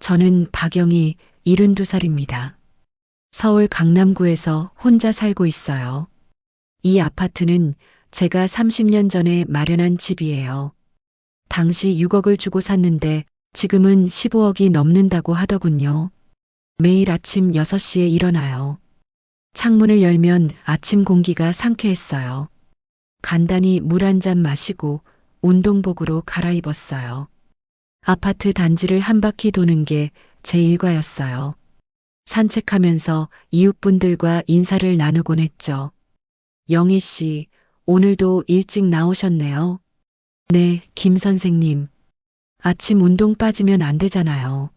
저는 박영희 72살입니다. 서울 강남구에서 혼자 살고 있어요. 이 아파트는 제가 30년 전에 마련한 집이에요. 당시 6억을 주고 샀는데 지금은 15억이 넘는다고 하더군요. 매일 아침 6시에 일어나요. 창문을 열면 아침 공기가 상쾌했어요. 간단히 물 한 잔 마시고 운동복으로 갈아입었어요. 아파트 단지를 한 바퀴 도는 게 제 일과였어요. 산책하면서 이웃분들과 인사를 나누곤 했죠. 영희 씨, 오늘도 일찍 나오셨네요. 네, 김 선생님. 아침 운동 빠지면 안 되잖아요.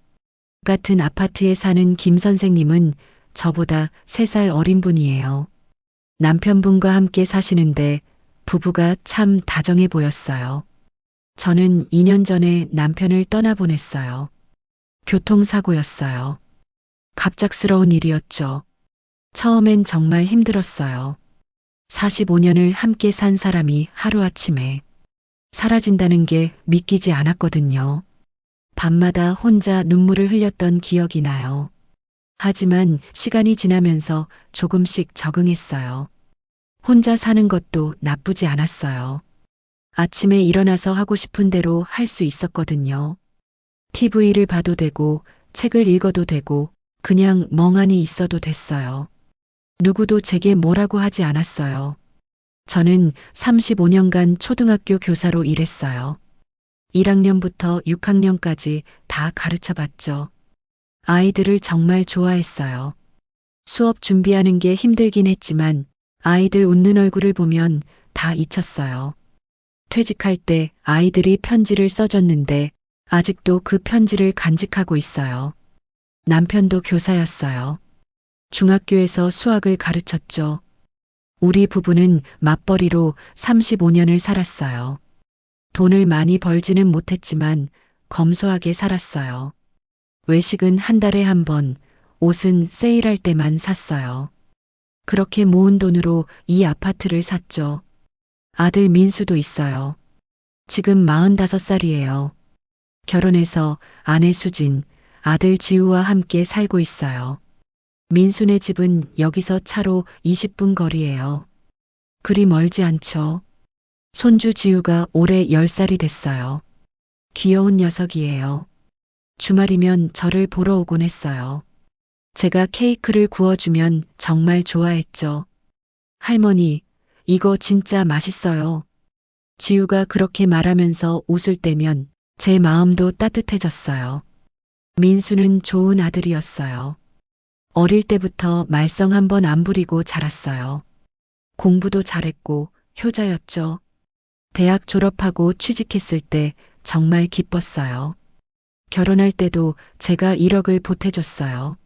같은 아파트에 사는 김 선생님은 저보다 3살 어린 분이에요. 남편분과 함께 사시는데 부부가 참 다정해 보였어요. 저는 2년 전에 남편을 떠나보냈어요. 교통사고였어요. 갑작스러운 일이었죠. 처음엔 정말 힘들었어요. 45년을 함께 산 사람이 하루아침에 사라진다는 게 믿기지 않았거든요. 밤마다 혼자 눈물을 흘렸던 기억이 나요. 하지만 시간이 지나면서 조금씩 적응했어요. 혼자 사는 것도 나쁘지 않았어요. 아침에 일어나서 하고 싶은 대로 할 수 있었거든요. TV를 봐도 되고, 책을 읽어도 되고, 그냥 멍하니 있어도 됐어요. 누구도 제게 뭐라고 하지 않았어요. 저는 35년간 초등학교 교사로 일했어요. 1학년부터 6학년까지 다 가르쳐 봤죠. 아이들을 정말 좋아했어요. 수업 준비하는 게 힘들긴 했지만 아이들 웃는 얼굴을 보면 다 잊혔어요. 퇴직할 때 아이들이 편지를 써줬는데 아직도 그 편지를 간직하고 있어요. 남편도 교사였어요. 중학교에서 수학을 가르쳤죠. 우리 부부는 맞벌이로 35년을 살았어요. 돈을 많이 벌지는 못했지만 검소하게 살았어요. 외식은 한 달에 한 번, 옷은 세일할 때만 샀어요. 그렇게 모은 돈으로 이 아파트를 샀죠. 아들 민수도 있어요. 지금 45살이에요. 결혼해서 아내 수진, 아들 지우와 함께 살고 있어요. 민수네 집은 여기서 차로 20분 거리예요. 그리 멀지 않죠. 손주 지우가 올해 10살이 됐어요. 귀여운 녀석이에요. 주말이면 저를 보러 오곤 했어요. 제가 케이크를 구워주면 정말 좋아했죠. 할머니, 이거 진짜 맛있어요. 지우가 그렇게 말하면서 웃을 때면 제 마음도 따뜻해졌어요. 민수는 좋은 아들이었어요. 어릴 때부터 말썽 한 번 안 부리고 자랐어요. 공부도 잘했고 효자였죠. 대학 졸업하고 취직했을 때 정말 기뻤어요. 결혼할 때도 제가 1억을 보태줬어요.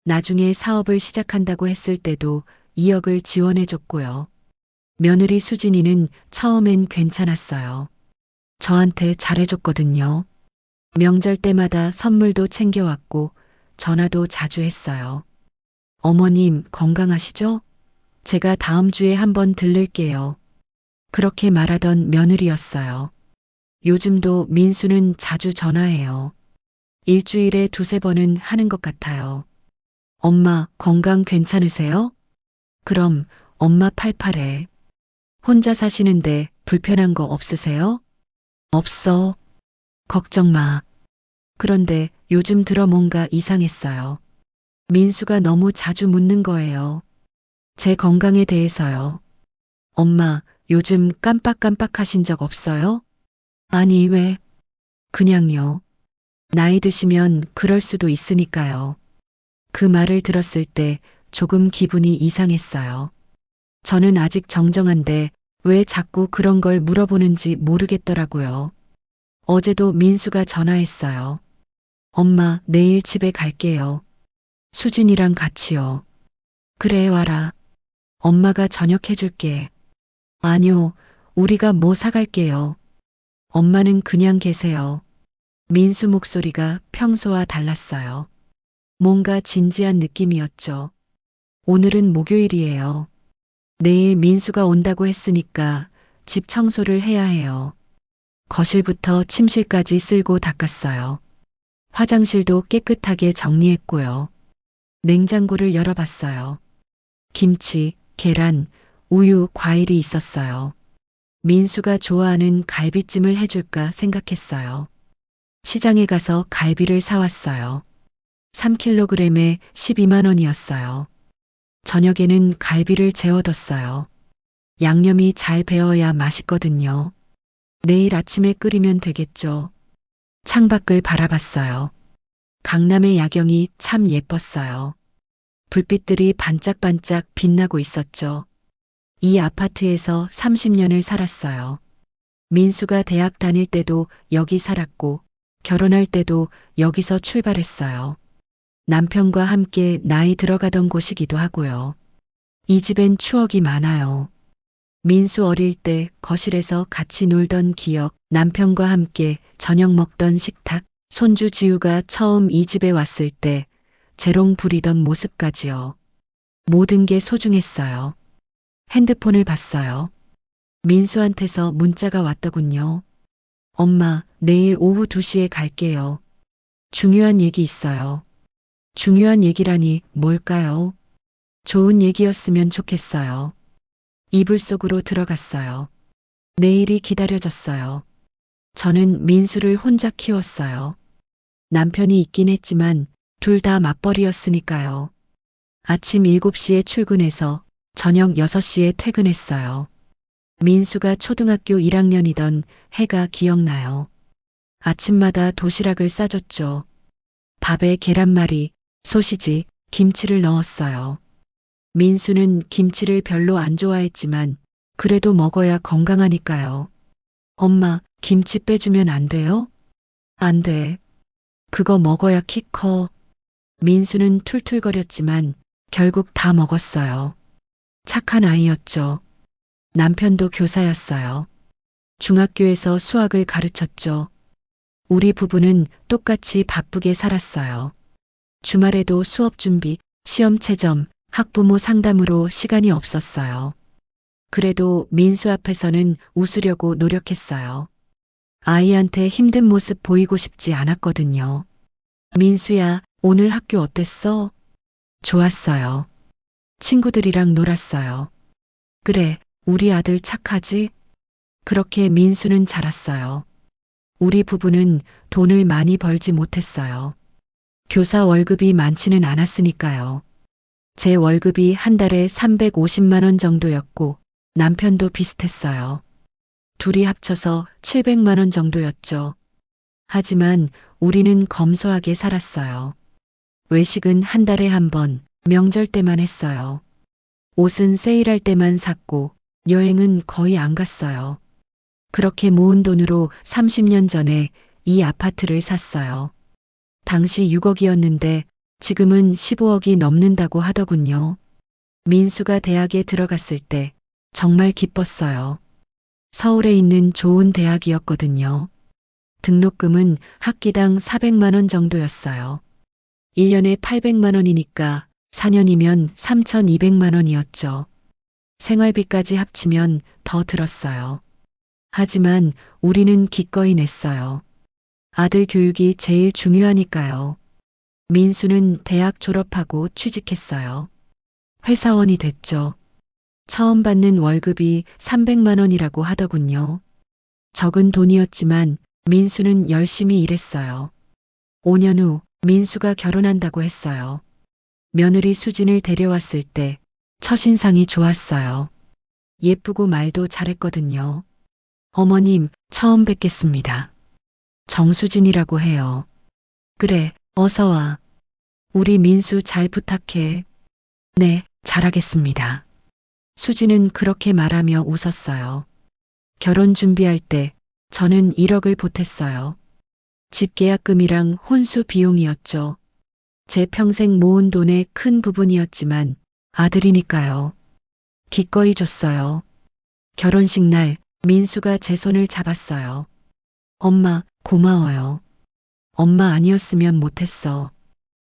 나중에 사업을 시작한다고 했을 때도 2억을 지원해줬고요. 며느리 수진이는 처음엔 괜찮았어요. 저한테 잘해줬거든요. 명절 때마다 선물도 챙겨왔고 전화도 자주 했어요. 어머님 건강하시죠? 제가 다음 주에 한번 들를게요. 그렇게 말하던 며느리였어요. 요즘도 민수는 자주 전화해요. 일주일에 2~3번은 하는 것 같아요. 엄마 건강 괜찮으세요? 그럼 엄마 팔팔해. 혼자 사시는데 불편한 거 없으세요? 없어. 걱정 마. 그런데 요즘 들어 뭔가 이상했어요. 민수가 너무 자주 묻는 거예요. 제 건강에 대해서요. 엄마, 요즘 깜빡깜빡 하신 적 없어요? 아니, 왜? 그냥요. 나이 드시면 그럴 수도 있으니까요. 그 말을 들었을 때 조금 기분이 이상했어요. 저는 아직 정정한데 왜 자꾸 그런 걸 물어보는지 모르겠더라고요. 어제도 민수가 전화했어요. 엄마, 내일 집에 갈게요. 수진이랑 같이요. 그래, 와라. 엄마가 저녁 해줄게. 아니요, 우리가 뭐 사갈게요. 엄마는 그냥 계세요. 민수 목소리가 평소와 달랐어요. 뭔가 진지한 느낌이었죠. 오늘은 목요일이에요. 내일 민수가 온다고 했으니까 집 청소를 해야 해요. 거실부터 침실까지 쓸고 닦았어요. 화장실도 깨끗하게 정리했고요. 냉장고를 열어봤어요. 김치, 계란, 우유, 과일이 있었어요. 민수가 좋아하는 갈비찜을 해줄까 생각했어요. 시장에 가서 갈비를 사왔어요. 3kg에 12만 원이었어요. 저녁에는 갈비를 재워뒀어요. 양념이 잘 배어야 맛있거든요. 내일 아침에 끓이면 되겠죠. 창밖을 바라봤어요. 강남의 야경이 참 예뻤어요. 불빛들이 반짝반짝 빛나고 있었죠. 이 아파트에서 30년을 살았어요. 민수가 대학 다닐 때도 여기 살았고, 결혼할 때도 여기서 출발했어요. 남편과 함께 나이 들어가던 곳이기도 하고요. 이 집엔 추억이 많아요. 민수 어릴 때 거실에서 같이 놀던 기억, 남편과 함께 저녁 먹던 식탁, 손주 지우가 처음 이 집에 왔을 때 재롱 부리던 모습까지요. 모든 게 소중했어요. 핸드폰을 봤어요. 민수한테서 문자가 왔더군요. 엄마, 내일 오후 2시에 갈게요. 중요한 얘기 있어요. 중요한 얘기라니 뭘까요? 좋은 얘기였으면 좋겠어요. 이불 속으로 들어갔어요. 내일이 기다려졌어요. 저는 민수를 혼자 키웠어요. 남편이 있긴 했지만 둘 다 맞벌이였으니까요. 아침 7시에 출근해서 저녁 6시에 퇴근했어요. 민수가 초등학교 1학년이던 해가 기억나요. 아침마다 도시락을 싸줬죠. 밥에 계란말이, 소시지, 김치를 넣었어요. 민수는 김치를 별로 안 좋아했지만 그래도 먹어야 건강하니까요. 엄마, 김치 빼주면 안 돼요? 안 돼. 그거 먹어야 키 커. 민수는 툴툴거렸지만 결국 다 먹었어요. 착한 아이였죠. 남편도 교사였어요. 중학교에서 수학을 가르쳤죠. 우리 부부는 똑같이 바쁘게 살았어요. 주말에도 수업 준비, 시험 채점, 학부모 상담으로 시간이 없었어요. 그래도 민수 앞에서는 웃으려고 노력했어요. 아이한테 힘든 모습 보이고 싶지 않았거든요. 민수야, 오늘 학교 어땠어? 좋았어요. 친구들이랑 놀았어요. 그래, 우리 아들 착하지? 그렇게 민수는 자랐어요. 우리 부부는 돈을 많이 벌지 못했어요. 교사 월급이 많지는 않았으니까요. 제 월급이 한 달에 350만 원 정도였고 남편도 비슷했어요. 둘이 합쳐서 700만 원 정도였죠. 하지만 우리는 검소하게 살았어요. 외식은 한 달에 한 번, 명절 때만 했어요. 옷은 세일할 때만 샀고 여행은 거의 안 갔어요. 그렇게 모은 돈으로 30년 전에 이 아파트를 샀어요. 당시 6억이었는데 지금은 15억이 넘는다고 하더군요. 민수가 대학에 들어갔을 때 정말 기뻤어요. 서울에 있는 좋은 대학이었거든요. 등록금은 학기당 400만 원 정도였어요. 1년에 800만 원이니까 4년이면 3,200만 원이었죠. 생활비까지 합치면 더 들었어요. 하지만 우리는 기꺼이 냈어요. 아들 교육이 제일 중요하니까요. 민수는 대학 졸업하고 취직했어요. 회사원이 됐죠. 처음 받는 월급이 300만 원이라고 하더군요. 적은 돈이었지만 민수는 열심히 일했어요. 5년 후 민수가 결혼한다고 했어요. 며느리 수진을 데려왔을 때 첫인상이 좋았어요. 예쁘고 말도 잘했거든요. 어머님, 처음 뵙겠습니다. 정수진이라고 해요. 그래, 어서 와. 우리 민수 잘 부탁해. 네, 잘하겠습니다. 수진은 그렇게 말하며 웃었어요. 결혼 준비할 때 저는 1억을 보탰어요. 집 계약금이랑 혼수 비용이었죠. 제 평생 모은 돈의 큰 부분이었지만 아들이니까요. 기꺼이 줬어요. 결혼식 날 민수가 제 손을 잡았어요. 엄마, 고마워요. 엄마 아니었으면 못했어.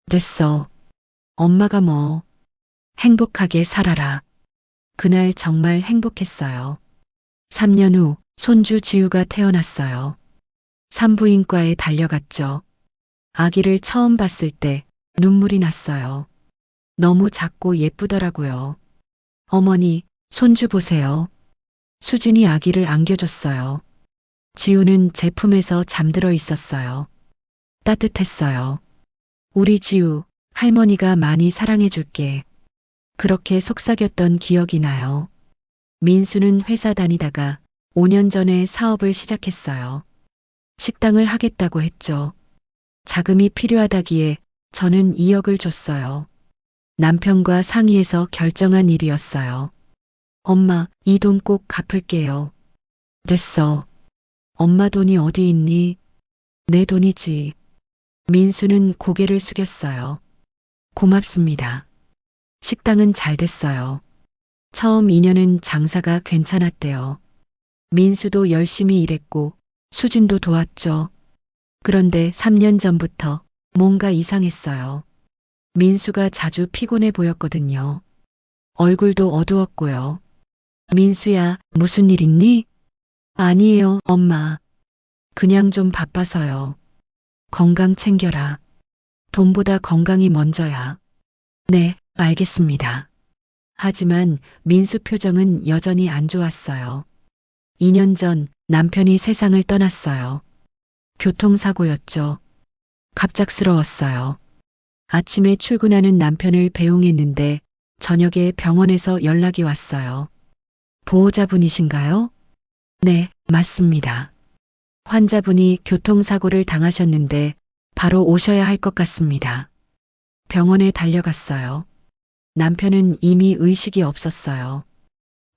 됐어. 엄마가 뭐. 행복하게 살아라. 그날 정말 행복했어요. 3년 후 손주 지우가 태어났어요. 산부인과에 달려갔죠. 아기를 처음 봤을 때 눈물이 났어요. 너무 작고 예쁘더라고요. 어머니, 손주 보세요. 수진이 아기를 안겨줬어요. 지우는 제품에서 잠들어 있었어요. 따뜻했어요. 우리 지우, 할머니가 많이 사랑해줄게. 그렇게 속삭였던 기억이 나요. 민수는 회사 다니다가 5년 전에 사업을 시작했어요. 식당을 하겠다고 했죠. 자금이 필요하다기에 저는 2억을 줬어요. 남편과 상의해서 결정한 일이었어요. 엄마, 이 돈 꼭 갚을게요. 됐어. 엄마 돈이 어디 있니? 내 돈이지. 민수는 고개를 숙였어요. 고맙습니다. 식당은 잘 됐어요. 처음 2년은 장사가 괜찮았대요. 민수도 열심히 일했고 수진도 도왔죠. 그런데 3년 전부터 뭔가 이상했어요. 민수가 자주 피곤해 보였거든요. 얼굴도 어두웠고요. 민수야, 무슨 일 있니? 아니에요, 엄마. 그냥 좀 바빠서요. 건강 챙겨라. 돈보다 건강이 먼저야. 네, 알겠습니다. 하지만 민수 표정은 여전히 안 좋았어요. 2년 전 남편이 세상을 떠났어요. 교통사고였죠. 갑작스러웠어요. 아침에 출근하는 남편을 배웅했는데 저녁에 병원에서 연락이 왔어요. 보호자분이신가요? 네, 맞습니다. 환자분이 교통사고를 당하셨는데 바로 오셔야 할 것 같습니다. 병원에 달려갔어요. 남편은 이미 의식이 없었어요.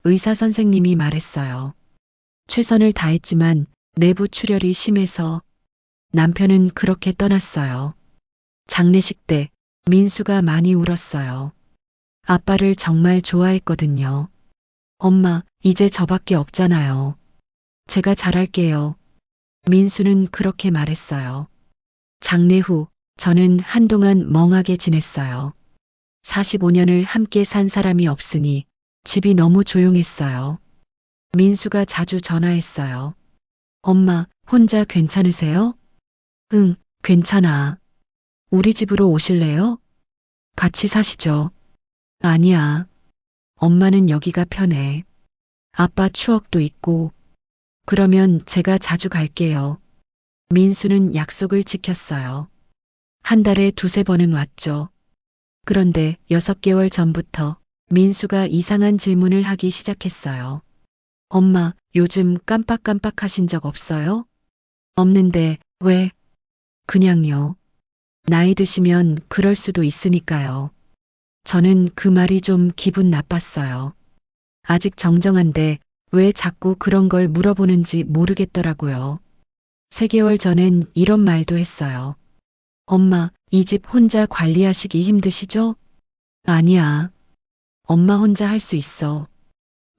의사 선생님이 말했어요. 최선을 다했지만 내부 출혈이 심해서 남편은 그렇게 떠났어요. 장례식 때 민수가 많이 울었어요. 아빠를 정말 좋아했거든요. 엄마, 이제 저밖에 없잖아요. 제가 잘할게요. 민수는 그렇게 말했어요. 장례 후 저는 한동안 멍하게 지냈어요. 45년을 함께 산 사람이 없으니 집이 너무 조용했어요. 민수가 자주 전화했어요. 엄마, 혼자 괜찮으세요? 응, 괜찮아. 우리 집으로 오실래요? 같이 사시죠. 아니야. 엄마는 여기가 편해. 아빠 추억도 있고. 그러면 제가 자주 갈게요. 민수는 약속을 지켰어요. 한 달에 두세 번은 왔죠. 그런데 6개월 전부터 민수가 이상한 질문을 하기 시작했어요. 엄마, 요즘 깜빡깜빡 하신 적 없어요? 없는데, 왜? 그냥요. 나이 드시면 그럴 수도 있으니까요. 저는 그 말이 좀 기분 나빴어요. 아직 정정한데 왜 자꾸 그런 걸 물어보는지 모르겠더라고요. 3개월 전엔 이런 말도 했어요. 엄마, 이 집 혼자 관리하시기 힘드시죠? 아니야. 엄마 혼자 할 수 있어.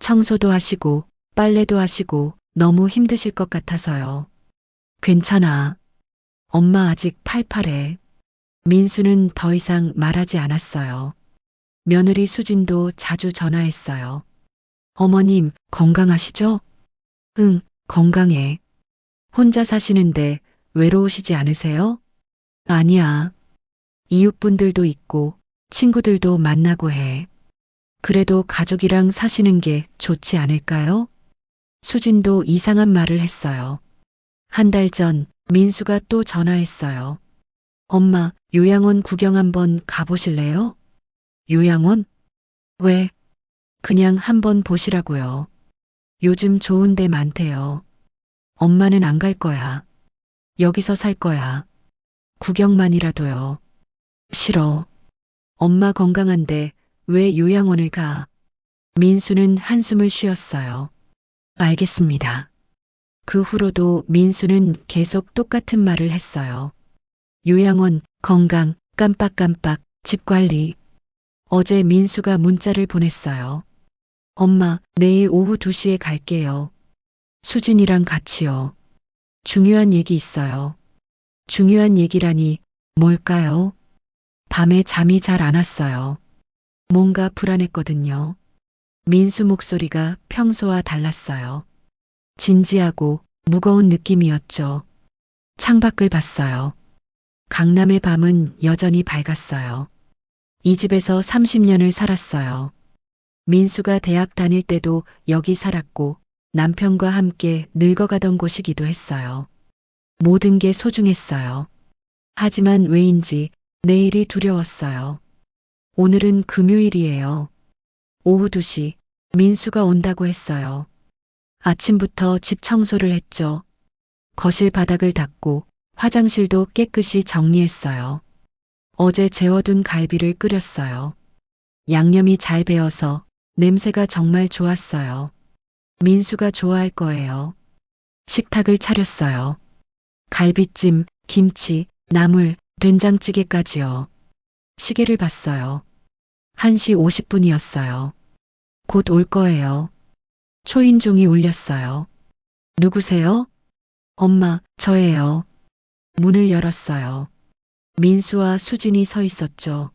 청소도 하시고 빨래도 하시고 너무 힘드실 것 같아서요. 괜찮아. 엄마 아직 팔팔해. 민수는 더 이상 말하지 않았어요. 며느리 수진도 자주 전화했어요. 어머님, 건강하시죠? 응, 건강해. 혼자 사시는데 외로우시지 않으세요? 아니야. 이웃분들도 있고 친구들도 만나고 해. 그래도 가족이랑 사시는 게 좋지 않을까요? 수진도 이상한 말을 했어요. 한 달 전 민수가 또 전화했어요. 엄마, 요양원 구경 한번 가보실래요? 요양원? 왜? 그냥 한번 보시라고요. 요즘 좋은 데 많대요. 엄마는 안 갈 거야. 여기서 살 거야. 구경만이라도요. 싫어. 엄마 건강한데 왜 요양원을 가? 민수는 한숨을 쉬었어요. 알겠습니다. 그 후로도 민수는 계속 똑같은 말을 했어요. 요양원, 건강, 깜빡깜빡, 집 관리. 어제 민수가 문자를 보냈어요. 엄마, 내일 오후 2시에 갈게요. 수진이랑 같이요. 중요한 얘기 있어요. 중요한 얘기라니 뭘까요? 밤에 잠이 잘 안 왔어요. 뭔가 불안했거든요. 민수 목소리가 평소와 달랐어요. 진지하고 무거운 느낌이었죠. 창밖을 봤어요. 강남의 밤은 여전히 밝았어요. 이 집에서 30년을 살았어요. 민수가 대학 다닐 때도 여기 살았고 남편과 함께 늙어가던 곳이기도 했어요. 모든 게 소중했어요. 하지만 왜인지 내일이 두려웠어요. 오늘은 금요일이에요. 오후 2시 민수가 온다고 했어요. 아침부터 집 청소를 했죠. 거실 바닥을 닦고 화장실도 깨끗이 정리했어요. 어제 재워둔 갈비를 끓였어요. 양념이 잘 배어서 냄새가 정말 좋았어요. 민수가 좋아할 거예요. 식탁을 차렸어요. 갈비찜, 김치, 나물, 된장찌개까지요. 시계를 봤어요. 1시 50분이었어요. 곧 올 거예요. 초인종이 울렸어요. 누구세요? 엄마, 저예요. 문을 열었어요. 민수와 수진이 서 있었죠.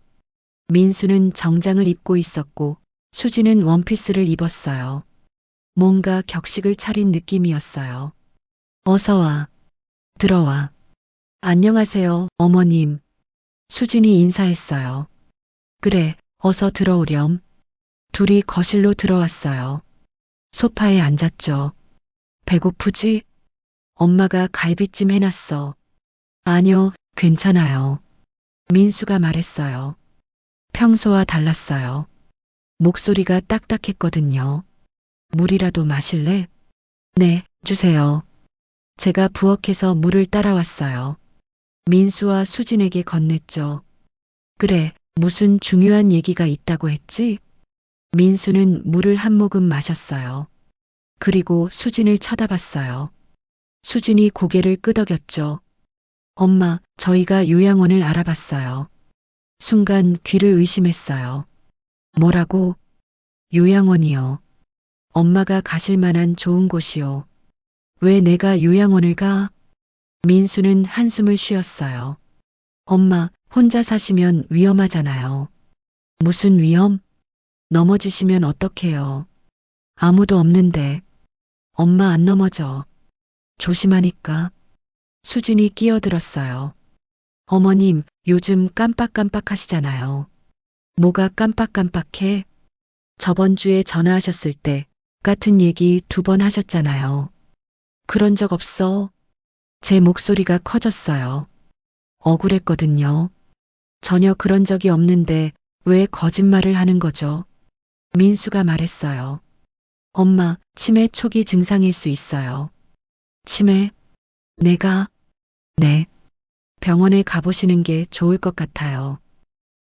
민수는 정장을 입고 있었고 수진은 원피스를 입었어요. 뭔가 격식을 차린 느낌이었어요. 어서 와. 들어와. 안녕하세요, 어머님. 수진이 인사했어요. 그래, 어서 들어오렴. 둘이 거실로 들어왔어요. 소파에 앉았죠. 배고프지? 엄마가 갈비찜 해놨어. 아니요, 괜찮아요. 민수가 말했어요. 평소와 달랐어요. 목소리가 딱딱했거든요. 물이라도 마실래? 네, 주세요. 제가 부엌에서 물을 따라왔어요. 민수와 수진에게 건넸죠. 그래, 무슨 중요한 얘기가 있다고 했지? 민수는 물을 한 모금 마셨어요. 그리고 수진을 쳐다봤어요. 수진이 고개를 끄덕였죠. 엄마, 저희가 요양원을 알아봤어요. 순간 귀를 의심했어요. 뭐라고? 요양원이요. 엄마가 가실 만한 좋은 곳이요. 왜 내가 요양원을 가? 민수는 한숨을 쉬었어요. 엄마, 혼자 사시면 위험하잖아요. 무슨 위험? 넘어지시면 어떡해요? 아무도 없는데. 엄마 안 넘어져. 조심하니까. 수진이 끼어들었어요. 어머님, 요즘 깜빡깜빡 하시잖아요. 뭐가 깜빡깜빡해? 저번 주에 전화하셨을 때 같은 얘기 2번 하셨잖아요. 그런 적 없어. 제 목소리가 커졌어요. 억울했거든요. 전혀 그런 적이 없는데 왜 거짓말을 하는 거죠? 민수가 말했어요. 엄마, 치매 초기 증상일 수 있어요. 치매? 내가? 네. 병원에 가보시는 게 좋을 것 같아요.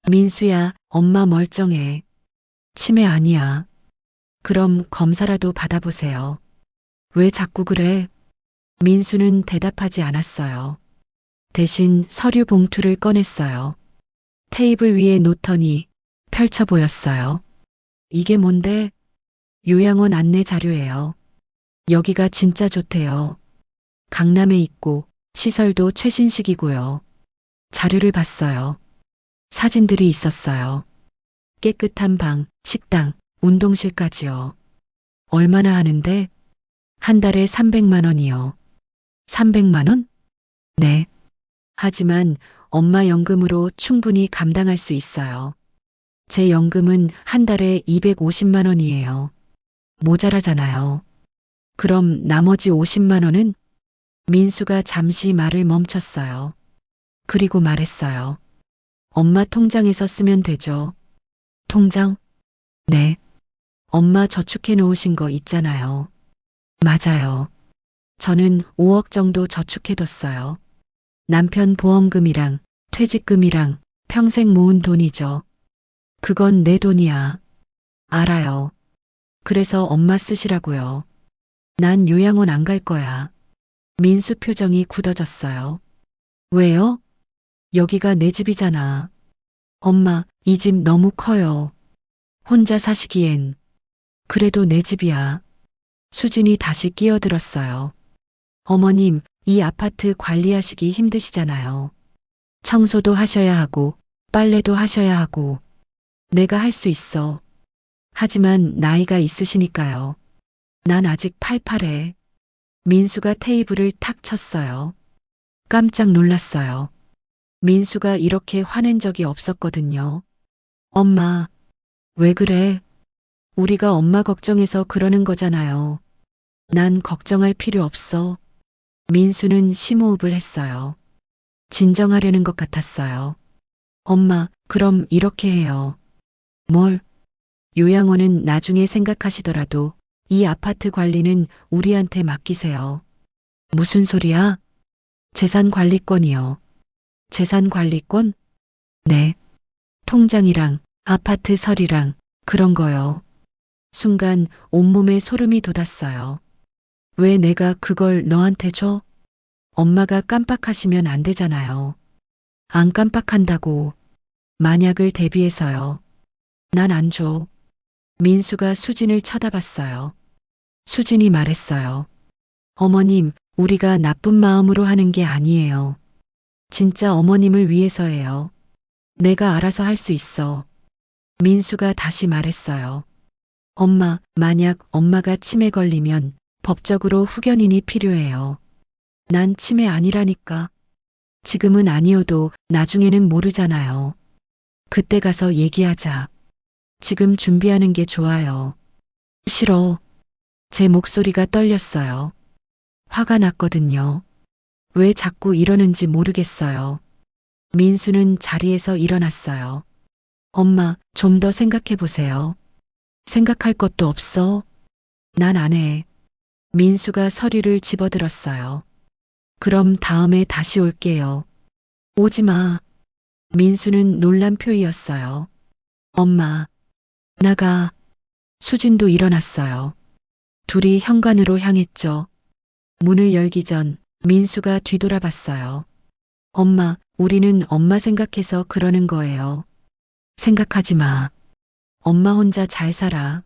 민수야, 엄마 멀쩡해. 치매 아니야. 그럼 검사라도 받아보세요. 왜 자꾸 그래? 민수는 대답하지 않았어요. 대신 서류 봉투를 꺼냈어요. 테이블 위에 놓더니 펼쳐 보였어요. 이게 뭔데? 요양원 안내 자료예요. 여기가 진짜 좋대요. 강남에 있고 시설도 최신식이고요. 자료를 봤어요. 사진들이 있었어요. 깨끗한 방, 식당, 운동실까지요. 얼마나 하는데? 한 달에 300만 원이요. 300만 원? 네. 하지만 엄마 연금으로 충분히 감당할 수 있어요. 제 연금은 한 달에 250만 원이에요. 모자라잖아요. 그럼 나머지 50만 원은? 민수가 잠시 말을 멈췄어요. 그리고 말했어요. 엄마 통장에서 쓰면 되죠. 통장? 네. 엄마 저축해 놓으신 거 있잖아요. 맞아요. 저는 5억 정도 저축해 뒀어요. 남편 보험금이랑 퇴직금이랑 평생 모은 돈이죠. 그건 내 돈이야. 알아요. 그래서 엄마 쓰시라고요. 난 요양원 안 갈 거야. 민수 표정이 굳어졌어요. 왜요? 여기가 내 집이잖아. 엄마, 이 집 너무 커요. 혼자 사시기엔. 그래도 내 집이야. 수진이 다시 끼어들었어요. 어머님, 이 아파트 관리하시기 힘드시잖아요. 청소도 하셔야 하고, 빨래도 하셔야 하고. 내가 할 수 있어. 하지만 나이가 있으시니까요. 난 아직 팔팔해. 민수가 테이블을 탁 쳤어요. 깜짝 놀랐어요. 민수가 이렇게 화낸 적이 없었거든요. 엄마, 왜 그래? 우리가 엄마 걱정해서 그러는 거잖아요. 난 걱정할 필요 없어. 민수는 심호흡을 했어요. 진정하려는 것 같았어요. 엄마, 그럼 이렇게 해요. 뭘? 요양원은 나중에 생각하시더라도 이 아파트 관리는 우리한테 맡기세요. 무슨 소리야? 재산 관리권이요. 재산 관리권? 네. 통장이랑 아파트 서류랑 그런 거요. 순간 온몸에 소름이 돋았어요. 왜 내가 그걸 너한테 줘? 엄마가 깜빡하시면 안 되잖아요. 안 깜빡한다고. 만약을 대비해서요. 난 안 줘. 민수가 수진을 쳐다봤어요. 수진이 말했어요. 어머님, 우리가 나쁜 마음으로 하는 게 아니에요. 진짜 어머님을 위해서예요. 내가 알아서 할 수 있어. 민수가 다시 말했어요. 엄마, 만약 엄마가 치매 걸리면 법적으로 후견인이 필요해요. 난 치매 아니라니까. 지금은 아니어도 나중에는 모르잖아요. 그때 가서 얘기하자. 지금 준비하는 게 좋아요. 싫어. 제 목소리가 떨렸어요. 화가 났거든요. 왜 자꾸 이러는지 모르겠어요. 민수는 자리에서 일어났어요. 엄마, 좀 더 생각해 보세요. 생각할 것도 없어. 난 안 해. 민수가 서류를 집어들었어요. 그럼 다음에 다시 올게요. 오지 마. 민수는 놀란 표이었어요. 엄마, 나가. 수진도 일어났어요. 둘이 현관으로 향했죠. 문을 열기 전 민수가 뒤돌아봤어요. 엄마, 우리는 엄마 생각해서 그러는 거예요. 생각하지 마. 엄마 혼자 잘 살아.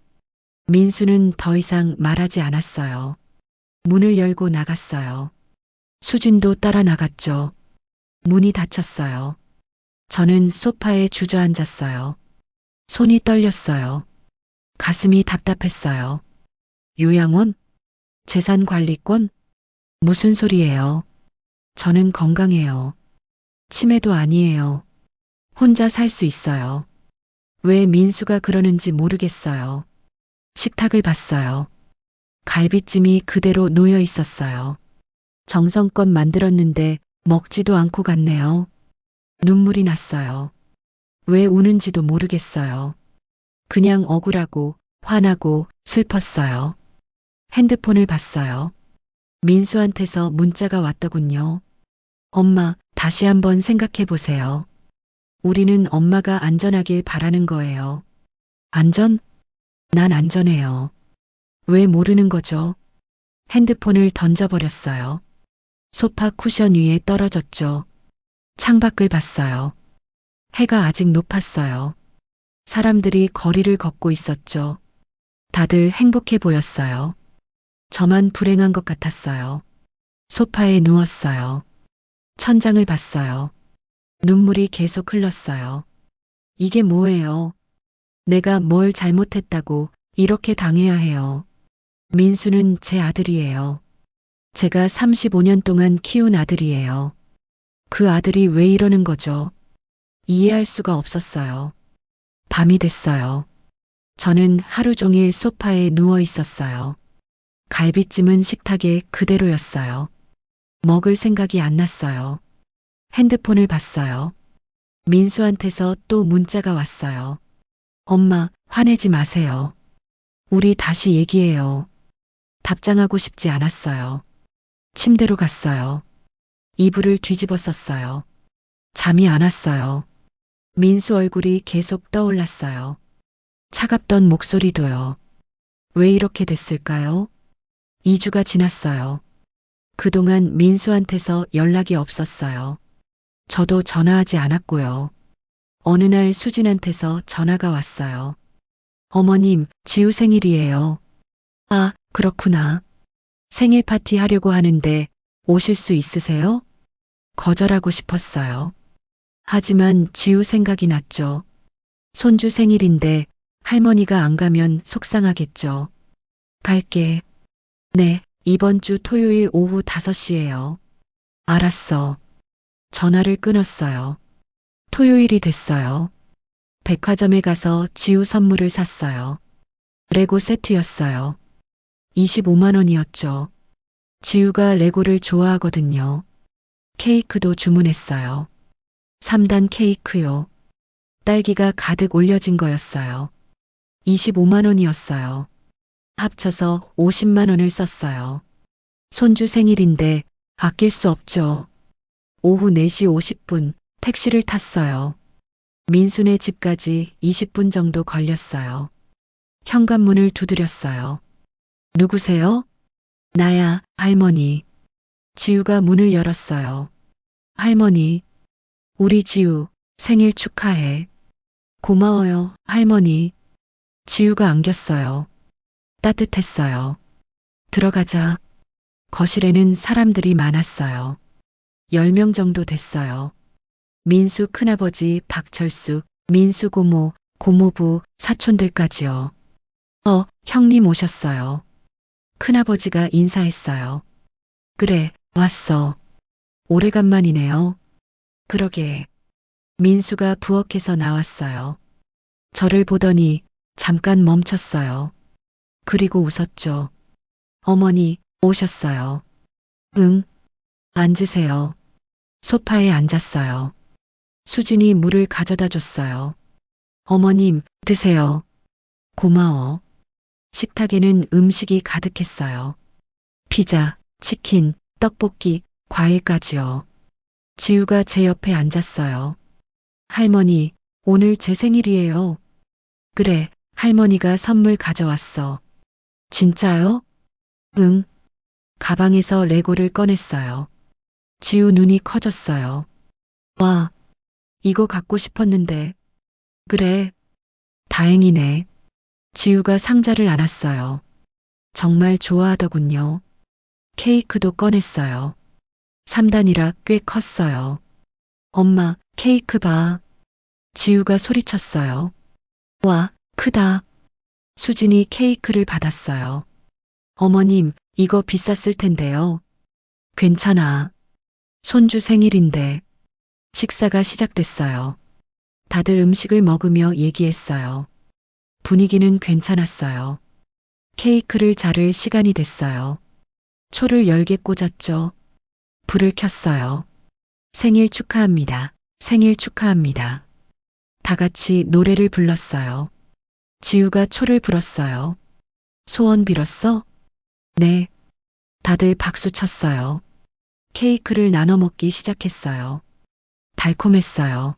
민수는 더 이상 말하지 않았어요. 문을 열고 나갔어요. 수진도 따라 나갔죠. 문이 닫혔어요. 저는 소파에 주저앉았어요. 손이 떨렸어요. 가슴이 답답했어요. 요양원? 재산관리권? 무슨 소리예요? 저는 건강해요. 치매도 아니에요. 혼자 살 수 있어요. 왜 민수가 그러는지 모르겠어요. 식탁을 봤어요. 갈비찜이 그대로 놓여 있었어요. 정성껏 만들었는데 먹지도 않고 갔네요. 눈물이 났어요. 왜 우는지도 모르겠어요. 그냥 억울하고 화나고 슬펐어요. 핸드폰을 봤어요. 민수한테서 문자가 왔더군요. 엄마, 다시 한번 생각해 보세요. 우리는 엄마가 안전하길 바라는 거예요. 안전? 난 안전해요. 왜 모르는 거죠? 핸드폰을 던져버렸어요. 소파 쿠션 위에 떨어졌죠. 창밖을 봤어요. 해가 아직 높았어요. 사람들이 거리를 걷고 있었죠. 다들 행복해 보였어요. 저만 불행한 것 같았어요. 소파에 누웠어요. 천장을 봤어요. 눈물이 계속 흘렀어요. 이게 뭐예요? 내가 뭘 잘못했다고 이렇게 당해야 해요. 민수는 제 아들이에요. 제가 35년 동안 키운 아들이에요. 그 아들이 왜 이러는 거죠? 이해할 수가 없었어요. 밤이 됐어요. 저는 하루 종일 소파에 누워 있었어요. 갈비찜은 식탁에 그대로였어요. 먹을 생각이 안 났어요. 핸드폰을 봤어요. 민수한테서 또 문자가 왔어요. 엄마, 화내지 마세요. 우리 다시 얘기해요. 답장하고 싶지 않았어요. 침대로 갔어요. 이불을 뒤집어 썼어요. 잠이 안 왔어요. 민수 얼굴이 계속 떠올랐어요. 차갑던 목소리도요. 왜 이렇게 됐을까요? 2주가 지났어요. 그동안 민수한테서 연락이 없었어요. 저도 전화하지 않았고요. 어느 날 수진한테서 전화가 왔어요. 어머님, 지우 생일이에요. 아, 그렇구나. 생일 파티 하려고 하는데 오실 수 있으세요? 거절하고 싶었어요. 하지만 지우 생각이 났죠. 손주 생일인데 할머니가 안 가면 속상하겠죠. 갈게. 네, 이번 주 토요일 오후 5시예요. 알았어. 전화를 끊었어요. 토요일이 됐어요. 백화점에 가서 지우 선물을 샀어요. 레고 세트였어요. 25만 원이었죠. 지우가 레고를 좋아하거든요. 케이크도 주문했어요. 3단 케이크요. 딸기가 가득 올려진 거였어요. 25만 원이었어요. 합쳐서 50만 원을 썼어요. 손주 생일인데 아낄 수 없죠. 오후 4시 50분 택시를 탔어요. 민수네 집까지 20분 정도 걸렸어요. 현관문을 두드렸어요. 누구세요? 나야, 할머니. 지우가 문을 열었어요. 할머니, 우리 지우 생일 축하해. 고마워요, 할머니. 지우가 안겼어요. 따뜻했어요. 들어가자. 거실에는 사람들이 많았어요. 10명 정도 됐어요. 민수 큰아버지 박철수, 민수 고모, 고모부, 사촌들까지요. 형님 오셨어요. 큰아버지가 인사했어요. 그래, 왔어. 오래간만이네요. 그러게. 민수가 부엌에서 나왔어요. 저를 보더니 잠깐 멈췄어요. 그리고 웃었죠. 어머니, 오셨어요. 응. 앉으세요. 소파에 앉았어요. 수진이 물을 가져다 줬어요. 어머님, 드세요. 고마워. 식탁에는 음식이 가득했어요. 피자, 치킨, 떡볶이, 과일까지요. 지우가 제 옆에 앉았어요. 할머니, 오늘 제 생일이에요. 그래, 할머니가 선물 가져왔어. 진짜요? 응. 가방에서 레고를 꺼냈어요. 지우 눈이 커졌어요. 와, 이거 갖고 싶었는데. 그래, 다행이네. 지우가 상자를 안았어요. 정말 좋아하더군요. 케이크도 꺼냈어요. 3단이라 꽤 컸어요. 엄마, 케이크 봐. 지우가 소리쳤어요. 와, 크다. 수진이 케이크를 받았어요. 어머님, 이거 비쌌을 텐데요. 괜찮아. 손주 생일인데. 식사가 시작됐어요. 다들 음식을 먹으며 얘기했어요. 분위기는 괜찮았어요. 케이크를 자를 시간이 됐어요. 초를 열게 꽂았죠. 불을 켰어요. 생일 축하합니다. 생일 축하합니다. 다 같이 노래를 불렀어요. 지우가 초를 불었어요. 소원 빌었어? 네. 다들 박수 쳤어요. 케이크를 나눠 먹기 시작했어요. 달콤했어요.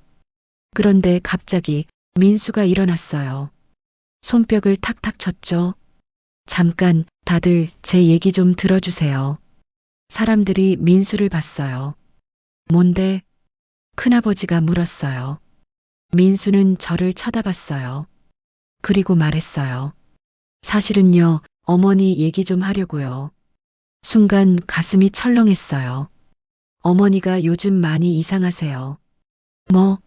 그런데 갑자기 민수가 일어났어요. 손뼉을 탁탁 쳤죠. 잠깐, 다들 제 얘기 좀 들어주세요. 사람들이 민수를 봤어요. 뭔데? 큰아버지가 물었어요. 민수는 저를 쳐다봤어요. 그리고 말했어요. 사실은요, 어머니 얘기 좀 하려고요. 순간 가슴이 철렁했어요. 어머니가 요즘 많이 이상하세요. 뭐?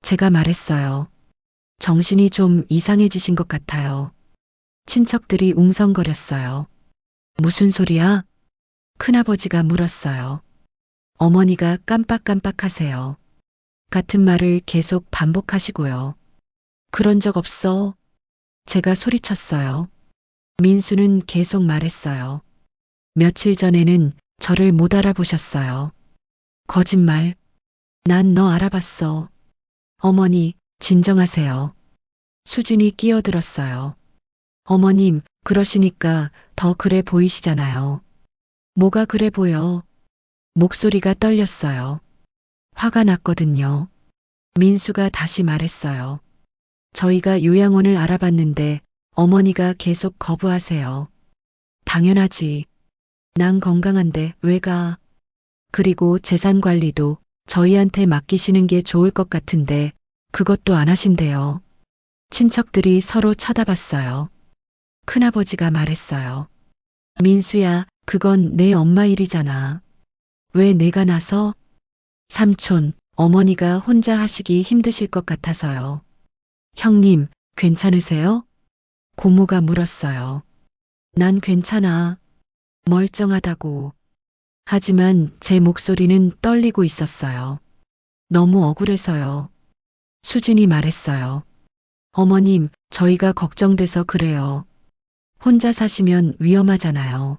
제가 말했어요. 정신이 좀 이상해지신 것 같아요. 친척들이 웅성거렸어요. 무슨 소리야? 큰아버지가 물었어요. 어머니가 깜빡깜빡하세요. 같은 말을 계속 반복하시고요. 그런 적 없어. 제가 소리쳤어요. 민수는 계속 말했어요. 며칠 전에는 저를 못 알아보셨어요. 거짓말. 난 너 알아봤어. 어머니, 진정하세요. 수진이 끼어들었어요. 어머님, 그러시니까 더 그래 보이시잖아요. 뭐가 그래 보여? 목소리가 떨렸어요. 화가 났거든요. 민수가 다시 말했어요. 저희가 요양원을 알아봤는데 어머니가 계속 거부하세요. 당연하지. 난 건강한데 왜 가? 그리고 재산 관리도 저희한테 맡기시는 게 좋을 것 같은데 그것도 안 하신대요. 친척들이 서로 쳐다봤어요. 큰아버지가 말했어요. 민수야, 그건 내 엄마 일이잖아. 왜 내가 나서? 삼촌, 어머니가 혼자 하시기 힘드실 것 같아서요. 형님, 괜찮으세요? 고모가 물었어요. 난 괜찮아. 멀쩡하다고. 하지만 제 목소리는 떨리고 있었어요. 너무 억울해서요. 수진이 말했어요. 어머님, 저희가 걱정돼서 그래요. 혼자 사시면 위험하잖아요.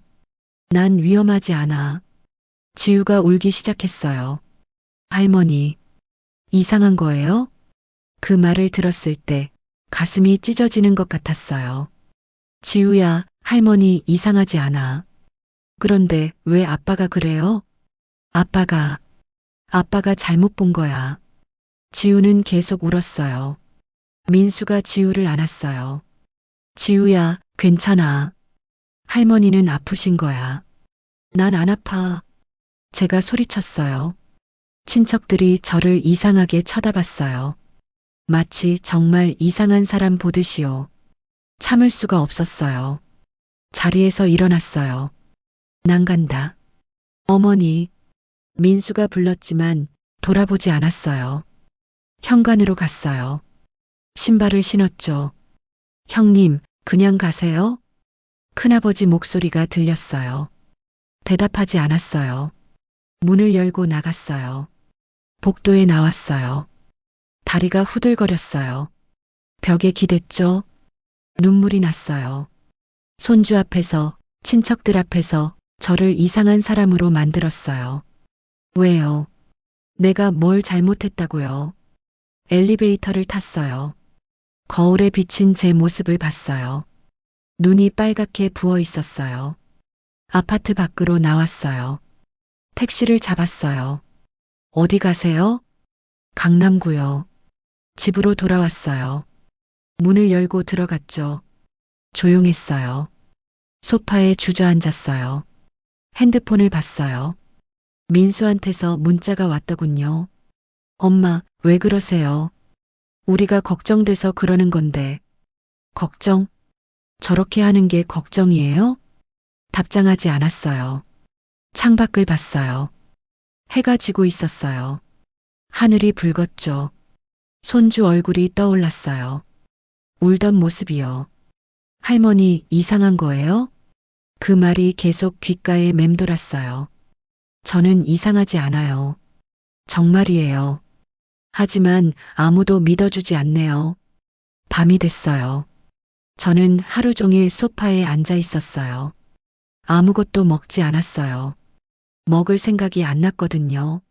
난 위험하지 않아. 지우가 울기 시작했어요. 할머니, 이상한 거예요? 그 말을 들었을 때 가슴이 찢어지는 것 같았어요. 지우야, 할머니 이상하지 않아. 그런데 왜 아빠가 그래요? 아빠가 잘못 본 거야. 지우는 계속 울었어요. 민수가 지우를 안았어요. 지우야, 괜찮아. 할머니는 아프신 거야. 난 안 아파. 제가 소리쳤어요. 친척들이 저를 이상하게 쳐다봤어요. 마치 정말 이상한 사람 보듯이요. 참을 수가 없었어요. 자리에서 일어났어요. 난 간다. 어머니, 민수가 불렀지만 돌아보지 않았어요. 현관으로 갔어요. 신발을 신었죠. 형님, 그냥 가세요? 큰아버지 목소리가 들렸어요. 대답하지 않았어요. 문을 열고 나갔어요. 복도에 나왔어요. 다리가 후들거렸어요. 벽에 기댔죠. 눈물이 났어요. 손주 앞에서, 친척들 앞에서 저를 이상한 사람으로 만들었어요. 왜요? 내가 뭘 잘못했다고요? 엘리베이터를 탔어요. 거울에 비친 제 모습을 봤어요. 눈이 빨갛게 부어 있었어요. 아파트 밖으로 나왔어요. 택시를 잡았어요. 어디 가세요? 강남구요. 집으로 돌아왔어요. 문을 열고 들어갔죠. 조용했어요. 소파에 주저앉았어요. 핸드폰을 봤어요. 민수한테서 문자가 왔더군요. 엄마, 왜 그러세요? 우리가 걱정돼서 그러는 건데. 걱정? 저렇게 하는 게 걱정이에요? 답장하지 않았어요. 창밖을 봤어요. 해가 지고 있었어요. 하늘이 붉었죠. 손주 얼굴이 떠올랐어요. 울던 모습이요. 할머니 이상한 거예요? 그 말이 계속 귓가에 맴돌았어요. 저는 이상하지 않아요. 정말이에요. 하지만 아무도 믿어주지 않네요. 밤이 됐어요. 저는 하루 종일 소파에 앉아 있었어요. 아무것도 먹지 않았어요. 먹을 생각이 안 났거든요.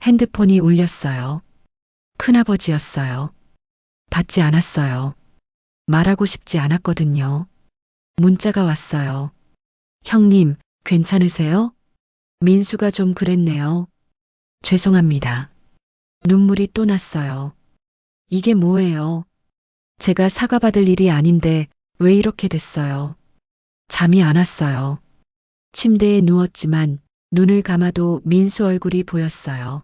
핸드폰이 울렸어요. 큰아버지였어요. 받지 않았어요. 말하고 싶지 않았거든요. 문자가 왔어요. 형님, 괜찮으세요? 민수가 좀 그랬네요. 죄송합니다. 눈물이 또 났어요. 이게 뭐예요? 제가 사과받을 일이 아닌데 왜 이렇게 됐어요? 잠이 안 왔어요. 침대에 누웠지만 눈을 감아도 민수 얼굴이 보였어요.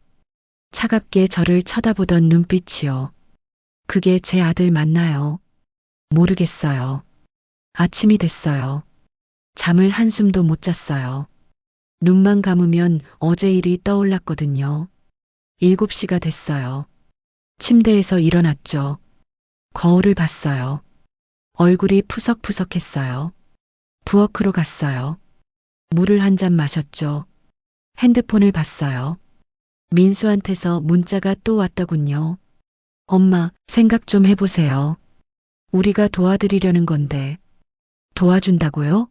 차갑게 저를 쳐다보던 눈빛이요. 그게 제 아들 맞나요? 모르겠어요. 아침이 됐어요. 잠을 한숨도 못 잤어요. 눈만 감으면 어제 일이 떠올랐거든요. 7시가 됐어요. 침대에서 일어났죠. 거울을 봤어요. 얼굴이 푸석푸석했어요. 부엌으로 갔어요. 물을 한 잔 마셨죠. 핸드폰을 봤어요. 민수한테서 문자가 또 왔더군요. 엄마, 생각 좀 해보세요. 우리가 도와드리려는 건데. 도와준다고요?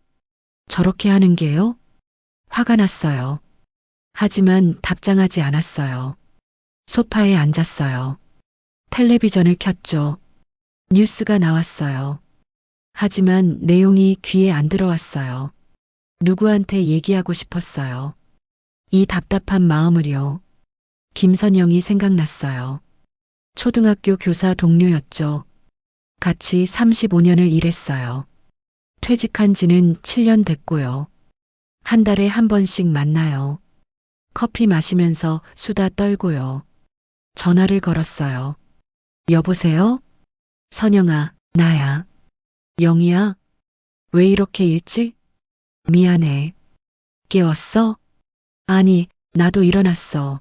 저렇게 하는 게요? 화가 났어요. 하지만 답장하지 않았어요. 소파에 앉았어요. 텔레비전을 켰죠. 뉴스가 나왔어요. 하지만 내용이 귀에 안 들어왔어요. 누구한테 얘기하고 싶었어요. 이 답답한 마음을요. 김선영이 생각났어요. 초등학교 교사 동료였죠. 같이 35년을 일했어요. 퇴직한 지는 7년 됐고요. 한 달에 한 번씩 만나요. 커피 마시면서 수다 떨고요. 전화를 걸었어요. 여보세요? 선영아, 나야. 영희야? 왜 이렇게 일찍? 미안해. 깨웠어? 아니, 나도 일어났어.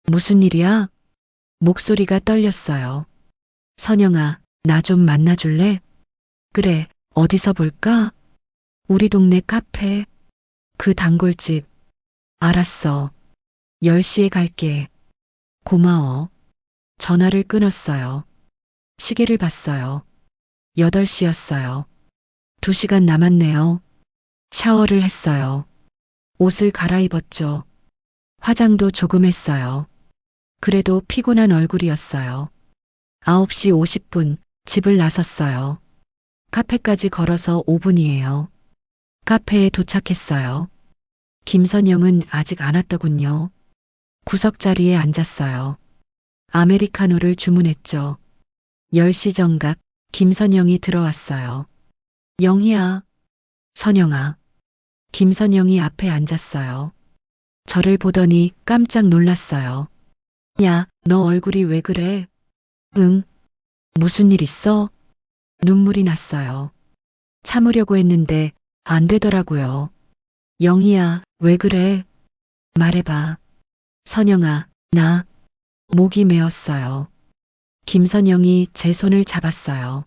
무슨 일이야? 목소리가 떨렸어요. 선영아, 나 좀 만나줄래? 그래, 어디서 볼까? 우리 동네 카페. 그 단골집. 알았어. 10시에 갈게. 고마워. 전화를 끊었어요. 시계를 봤어요. 8시였어요. 2시간 남았네요. 샤워를 했어요. 옷을 갈아입었죠. 화장도 조금 했어요. 그래도 피곤한 얼굴이었어요. 9시 50분 집을 나섰어요. 카페까지 걸어서 5분이에요. 카페에 도착했어요. 김선영은 아직 안 왔더군요. 구석자리에 앉았어요. 아메리카노를 주문했죠. 10시 정각 김선영이 들어왔어요. 영희야, 선영아. 김선영이 앞에 앉았어요. 저를 보더니 깜짝 놀랐어요. 야, 너 얼굴이 왜 그래? 응. 무슨 일 있어? 눈물이 났어요. 참으려고 했는데 안 되더라고요. 영희야, 왜 그래? 말해봐. 선영아, 나 목이 메었어요. 김선영이 제 손을 잡았어요.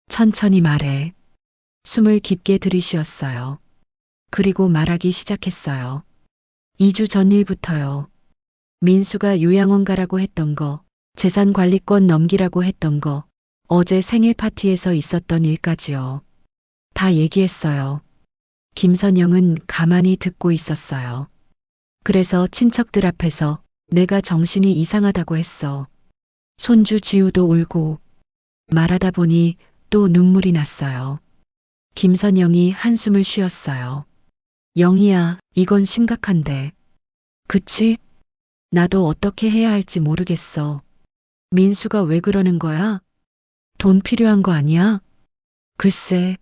천천히 말해. 숨을 깊게 들이쉬었어요. 그리고 말하기 시작했어요. 2주 전 일부터요. 민수가 요양원 가라고 했던 거, 재산관리권 넘기라고 했던 거, 어제 생일 파티에서 있었던 일까지요. 다 얘기했어요. 김선영은 가만히 듣고 있었어요. 그래서 친척들 앞에서 내가 정신이 이상하다고 했어. 손주 지우도 울고 말하다 보니 또 눈물이 났어요. 김선영이 한숨을 쉬었어요. 영희야, 이건 심각한데. 그치? 나도 어떻게 해야 할지 모르겠어. 민수가 왜 그러는 거야? 돈 필요한 거 아니야? 글쎄,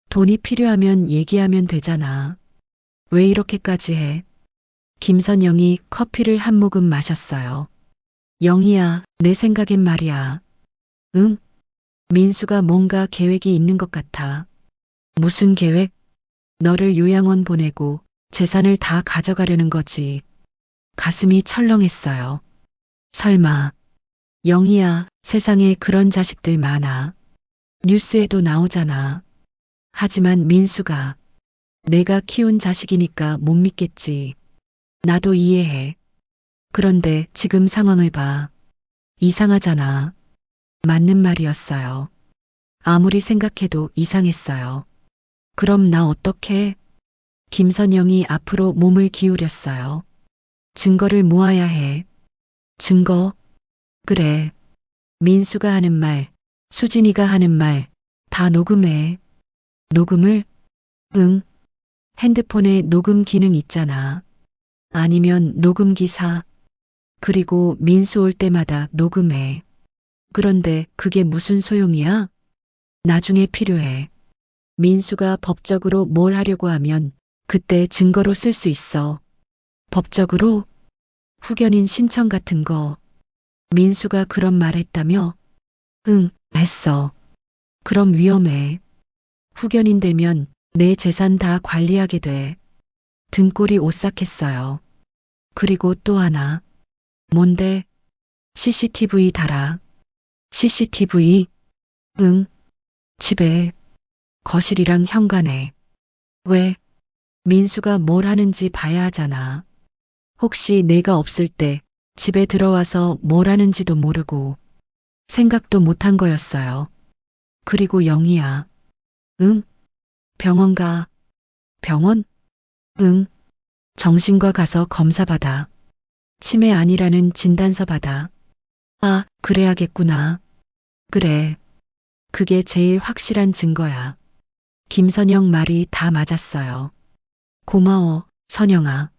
돈이 필요하면 얘기하면 되잖아. 왜 이렇게까지 해? 김선영이 커피를 한 모금 마셨어요. 영희야, 내 생각엔 말이야. 응? 민수가 뭔가 계획이 있는 것 같아. 무슨 계획? 너를 요양원 보내고 재산을 다 가져가려는 거지. 가슴이 철렁했어요. 설마. 영희야, 세상에 그런 자식들 많아. 뉴스에도 나오잖아. 하지만 민수가 내가 키운 자식이니까 못 믿겠지. 나도 이해해. 그런데 지금 상황을 봐. 이상하잖아. 맞는 말이었어요. 아무리 생각해도 이상했어요. 그럼 나 어떡해? 김선영이 앞으로 몸을 기울였어요. 증거를 모아야 해. 증거? 그래. 민수가 하는 말, 수진이가 하는 말, 다 녹음해. 녹음을? 응. 핸드폰에 녹음 기능 있잖아. 아니면 녹음 기사. 그리고 민수 올 때마다 녹음해. 그런데 그게 무슨 소용이야? 나중에 필요해. 민수가 법적으로 뭘 하려고 하면 그때 증거로 쓸 수 있어. 법적으로? 후견인 신청 같은 거. 민수가 그런 말 했다며? 응, 했어. 그럼 위험해. 후견인 되면 내 재산 다 관리하게 돼. 등골이 오싹했어요. 그리고 또 하나. 뭔데? CCTV 달아. CCTV? 응. 집에. 거실이랑 현관에. 왜? 민수가 뭘 하는지 봐야 하잖아. 혹시 내가 없을 때 집에 들어와서 뭘 하는지도 모르고 생각도 못한 거였어요. 그리고 영희야. 응? 병원 가. 병원? 응. 정신과 가서 검사 받아. 치매 아니라는 진단서 받아. 아, 그래야겠구나. 그래. 그게 제일 확실한 증거야. 김선영 말이 다 맞았어요. 고마워, 선영아.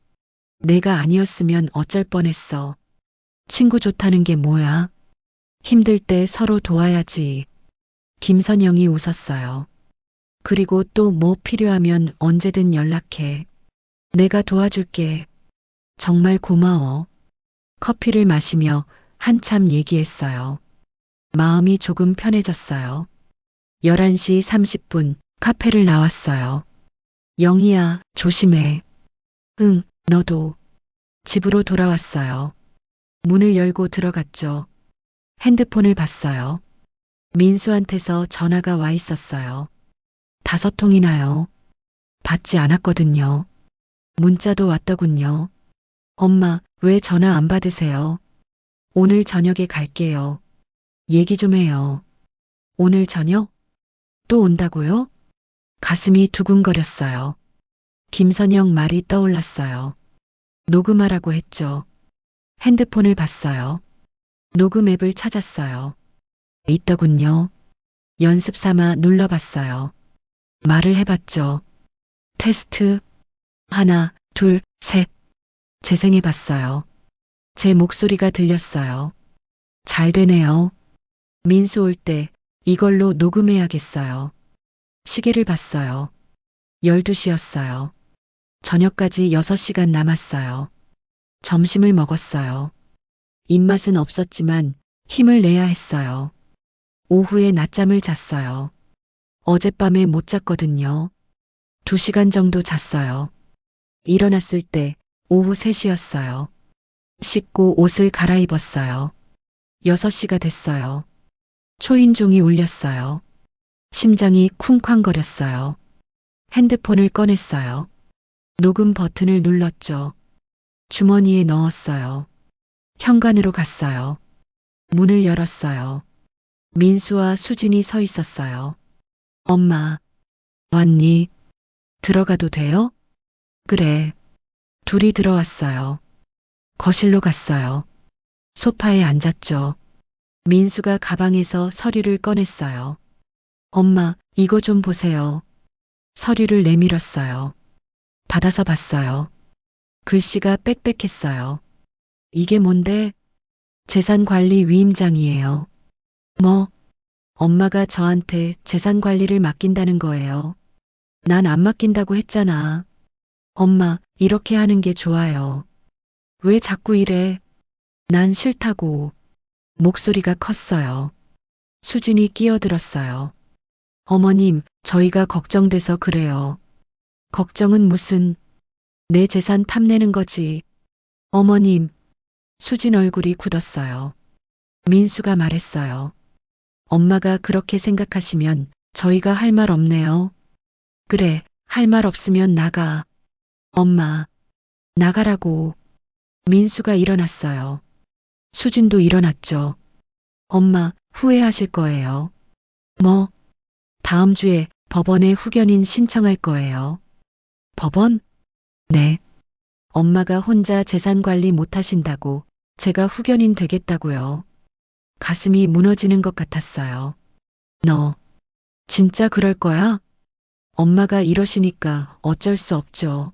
내가 아니었으면 어쩔 뻔했어. 친구 좋다는 게 뭐야? 힘들 때 서로 도와야지. 김선영이 웃었어요. 그리고 또 뭐 필요하면 언제든 연락해. 내가 도와줄게. 정말 고마워. 커피를 마시며 한참 얘기했어요. 마음이 조금 편해졌어요. 11시 30분 카페를 나왔어요. 영희야, 조심해. 응, 너도. 집으로 돌아왔어요. 문을 열고 들어갔죠. 핸드폰을 봤어요. 민수한테서 전화가 와 있었어요. 5통이나요. 받지 않았거든요. 문자도 왔더군요. 엄마, 왜 전화 안 받으세요? 오늘 저녁에 갈게요. 얘기 좀 해요. 오늘 저녁? 또 온다고요? 가슴이 두근거렸어요. 김선영 말이 떠올랐어요. 녹음하라고 했죠. 핸드폰을 봤어요. 녹음 앱을 찾았어요. 있더군요. 연습 삼아 눌러봤어요. 말을 해봤죠. 테스트. 하나, 둘, 셋. 재생해봤어요. 제 목소리가 들렸어요. 잘 되네요. 민수 올 때 이걸로 녹음해야겠어요. 시계를 봤어요. 12시였어요. 저녁까지 6시간 남았어요. 점심을 먹었어요. 입맛은 없었지만 힘을 내야 했어요. 오후에 낮잠을 잤어요. 어젯밤에 못 잤거든요. 2시간 정도 잤어요. 일어났을 때 오후 3시였어요. 씻고 옷을 갈아입었어요. 6시가 됐어요. 초인종이 울렸어요. 심장이 쿵쾅거렸어요. 핸드폰을 꺼냈어요. 녹음 버튼을 눌렀죠. 주머니에 넣었어요. 현관으로 갔어요. 문을 열었어요. 민수와 수진이 서 있었어요. 엄마, 왔니? 들어가도 돼요? 그래. 둘이 들어왔어요. 거실로 갔어요. 소파에 앉았죠. 민수가 가방에서 서류를 꺼냈어요. 엄마, 이거 좀 보세요. 서류를 내밀었어요. 받아서 봤어요. 글씨가 빽빽했어요. 이게 뭔데? 재산관리 위임장이에요. 뭐? 엄마가 저한테 재산관리를 맡긴다는 거예요. 난 안 맡긴다고 했잖아. 엄마, 이렇게 하는 게 좋아요. 왜 자꾸 이래? 난 싫다고. 목소리가 컸어요. 수진이 끼어들었어요. 어머님, 저희가 걱정돼서 그래요. 걱정은 무슨, 내 재산 탐내는 거지. 어머님, 수진 얼굴이 굳었어요. 민수가 말했어요. 엄마가 그렇게 생각하시면 저희가 할 말 없네요. 그래, 할 말 없으면 나가. 엄마, 나가라고. 민수가 일어났어요. 수진도 일어났죠. 엄마, 후회하실 거예요. 뭐? 다음 주에 법원에 후견인 신청할 거예요. 법원? 네. 엄마가 혼자 재산 관리 못 하신다고 제가 후견인 되겠다고요. 가슴이 무너지는 것 같았어요. 너, 진짜 그럴 거야? 엄마가 이러시니까 어쩔 수 없죠.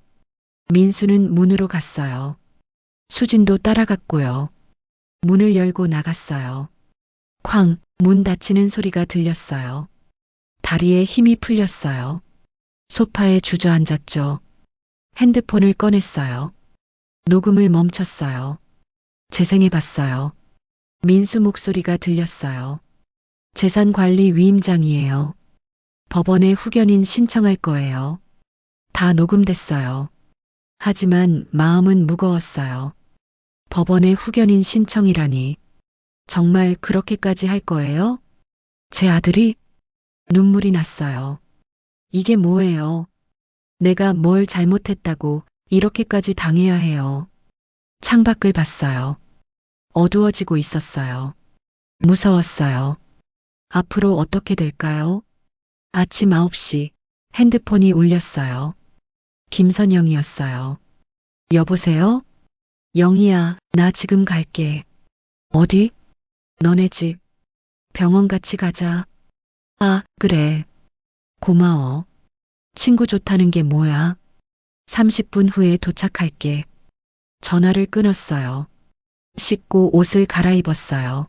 민수는 문으로 갔어요. 수진도 따라갔고요. 문을 열고 나갔어요. 쾅, 문 닫히는 소리가 들렸어요. 다리에 힘이 풀렸어요. 소파에 주저앉았죠. 핸드폰을 꺼냈어요. 녹음을 멈췄어요. 재생해봤어요. 민수 목소리가 들렸어요. 재산관리 위임장이에요. 법원에 후견인 신청할 거예요. 다 녹음됐어요. 하지만 마음은 무거웠어요. 법원에 후견인 신청이라니. 정말 그렇게까지 할 거예요? 제 아들이? 눈물이 났어요. 이게 뭐예요? 내가 뭘 잘못했다고 이렇게까지 당해야 해요. 창밖을 봤어요. 어두워지고 있었어요. 무서웠어요. 앞으로 어떻게 될까요? 아침 9시 핸드폰이 울렸어요. 김선영이었어요. 여보세요? 영희야, 나 지금 갈게. 어디? 너네 집. 병원 같이 가자. 아, 그래. 고마워. 친구 좋다는 게 뭐야? 30분 후에 도착할게. 전화를 끊었어요. 씻고 옷을 갈아입었어요.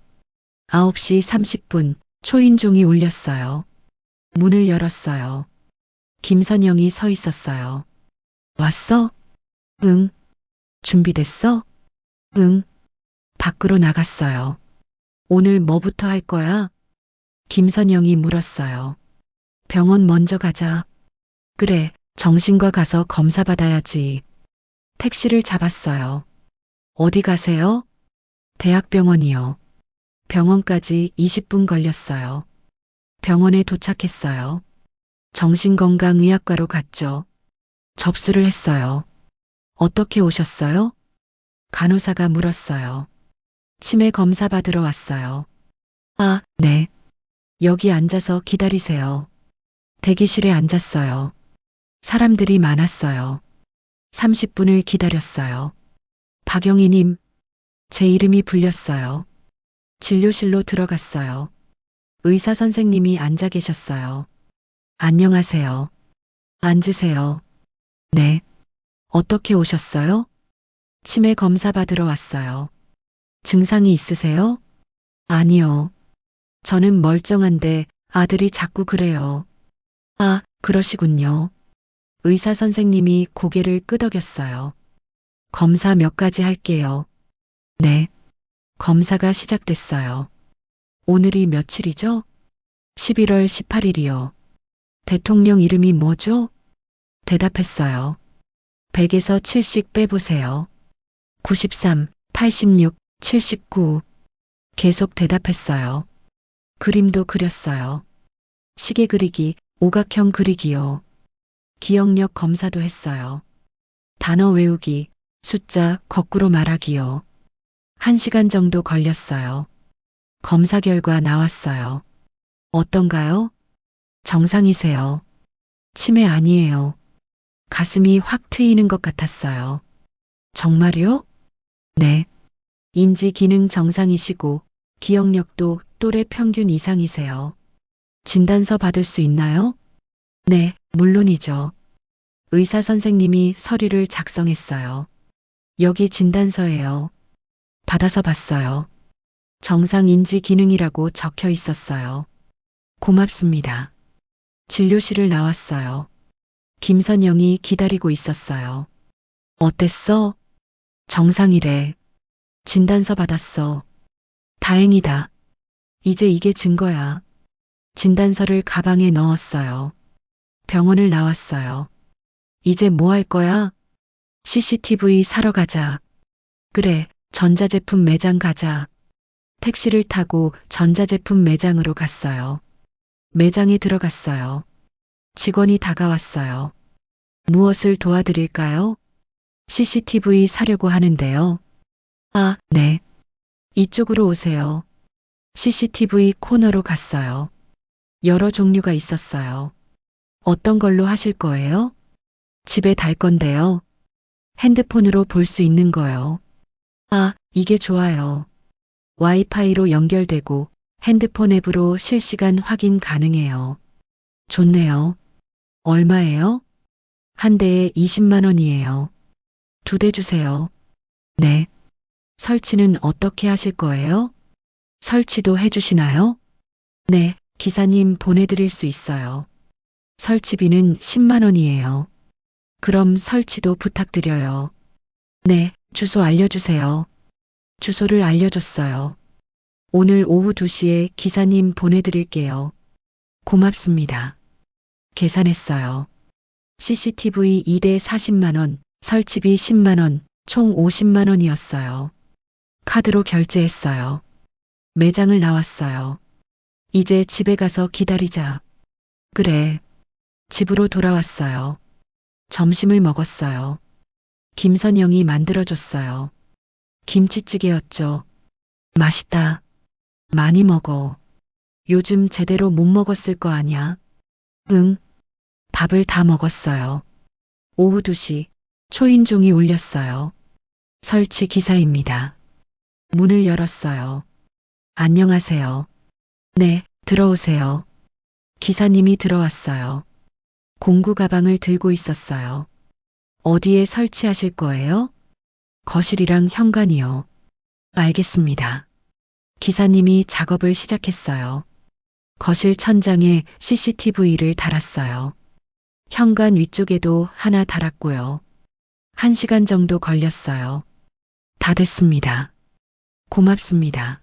9시 30분 초인종이 울렸어요. 문을 열었어요. 김선영이 서 있었어요. 왔어? 응. 준비됐어? 응. 밖으로 나갔어요. 오늘 뭐부터 할 거야? 김선영이 물었어요. 병원 먼저 가자. 그래, 정신과 가서 검사 받아야지. 택시를 잡았어요. 어디 가세요? 대학병원이요. 병원까지 20분 걸렸어요. 병원에 도착했어요. 정신건강의학과로 갔죠. 접수를 했어요. 어떻게 오셨어요? 간호사가 물었어요. 치매 검사 받으러 왔어요. 아, 네. 여기 앉아서 기다리세요. 대기실에 앉았어요. 사람들이 많았어요. 30분을 기다렸어요. 박영희님, 제 이름이 불렸어요. 진료실로 들어갔어요. 의사 선생님이 앉아 계셨어요. 안녕하세요. 앉으세요. 네. 어떻게 오셨어요? 치매 검사 받으러 왔어요. 증상이 있으세요? 아니요. 저는 멀쩡한데 아들이 자꾸 그래요. 아, 그러시군요. 의사 선생님이 고개를 끄덕였어요. 검사 몇 가지 할게요. 네. 검사가 시작됐어요. 오늘이 며칠이죠? 11월 18일이요. 대통령 이름이 뭐죠? 대답했어요. 100에서 7씩 빼보세요. 93, 86, 79. 계속 대답했어요. 그림도 그렸어요. 시계 그리기, 오각형 그리기요. 기억력 검사도 했어요. 단어 외우기, 숫자 거꾸로 말하기요. 1시간 정도 걸렸어요. 검사 결과 나왔어요. 어떤가요? 정상이세요. 치매 아니에요. 가슴이 확 트이는 것 같았어요. 정말요? 네. 인지 기능 정상이시고 기억력도 또래 평균 이상이세요. 진단서 받을 수 있나요? 네, 물론이죠. 의사 선생님이 서류를 작성했어요. 여기 진단서예요. 받아서 봤어요. 정상 인지 기능이라고 적혀 있었어요. 고맙습니다. 진료실을 나왔어요. 김선영이 기다리고 있었어요. 어땠어? 정상이래. 진단서 받았어. 다행이다. 이제 이게 증거야. 진단서를 가방에 넣었어요. 병원을 나왔어요. 이제 뭐 할 거야? CCTV 사러 가자. 그래, 전자제품 매장 가자. 택시를 타고 전자제품 매장으로 갔어요. 매장에 들어갔어요. 직원이 다가왔어요. 무엇을 도와드릴까요? CCTV 사려고 하는데요. 아, 네. 이쪽으로 오세요. CCTV 코너로 갔어요. 여러 종류가 있었어요. 어떤 걸로 하실 거예요? 집에 달 건데요. 핸드폰으로 볼 수 있는 거요. 아, 이게 좋아요. 와이파이로 연결되고 핸드폰 앱으로 실시간 확인 가능해요. 좋네요. 얼마예요? 한 대에 20만 원이에요. 2대 주세요. 네. 설치는 어떻게 하실 거예요? 설치도 해주시나요? 네, 기사님 보내드릴 수 있어요. 설치비는 10만 원이에요. 그럼 설치도 부탁드려요. 네, 주소 알려주세요. 주소를 알려줬어요. 오늘 오후 2시에 기사님 보내드릴게요. 고맙습니다. 계산했어요. CCTV 2대 40만 원, 설치비 10만 원, 총 50만 원이었어요. 카드로 결제했어요. 매장을 나왔어요. 이제 집에 가서 기다리자. 그래. 집으로 돌아왔어요. 점심을 먹었어요. 김선영이 만들어줬어요. 김치찌개였죠. 맛있다. 많이 먹어. 요즘 제대로 못 먹었을 거 아냐? 응. 밥을 다 먹었어요. 오후 2시 초인종이 울렸어요. 설치 기사입니다. 문을 열었어요. 안녕하세요. 네, 들어오세요. 기사님이 들어왔어요. 공구 가방을 들고 있었어요. 어디에 설치하실 거예요? 거실이랑 현관이요. 알겠습니다. 기사님이 작업을 시작했어요. 거실 천장에 CCTV를 달았어요. 현관 위쪽에도 하나 달았고요. 1시간 정도 걸렸어요. 다 됐습니다. 고맙습니다.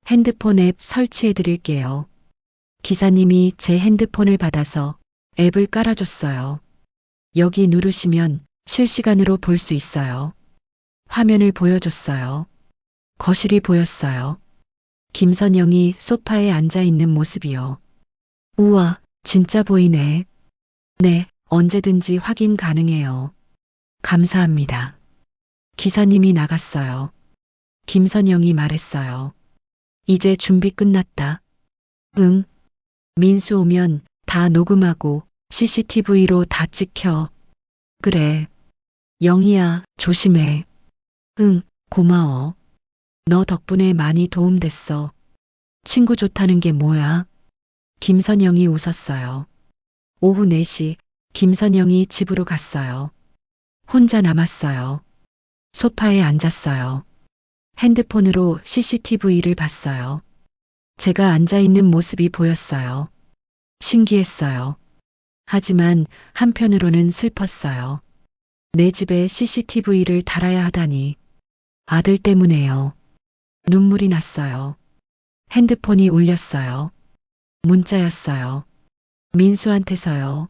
핸드폰 앱 설치해 드릴게요. 기사님이 제 핸드폰을 받아서 앱을 깔아줬어요. 여기 누르시면 실시간으로 볼 수 있어요. 화면을 보여줬어요. 거실이 보였어요. 김선영이 소파에 앉아 있는 모습이요. 우와, 진짜 보이네. 네, 언제든지 확인 가능해요. 감사합니다. 기사님이 나갔어요. 김선영이 말했어요. 이제 준비 끝났다. 응. 민수 오면 다 녹음하고 CCTV로 다 찍혀. 그래. 영희야, 조심해. 응, 고마워. 너 덕분에 많이 도움됐어. 친구 좋다는 게 뭐야? 김선영이 웃었어요. 오후 4시 김선영이 집으로 갔어요. 혼자 남았어요. 소파에 앉았어요. 핸드폰으로 CCTV를 봤어요. 제가 앉아 있는 모습이 보였어요. 신기했어요. 하지만 한편으로는 슬펐어요. 내 집에 CCTV를 달아야 하다니. 아들 때문에요. 눈물이 났어요. 핸드폰이 울렸어요. 문자였어요. 민수한테서요.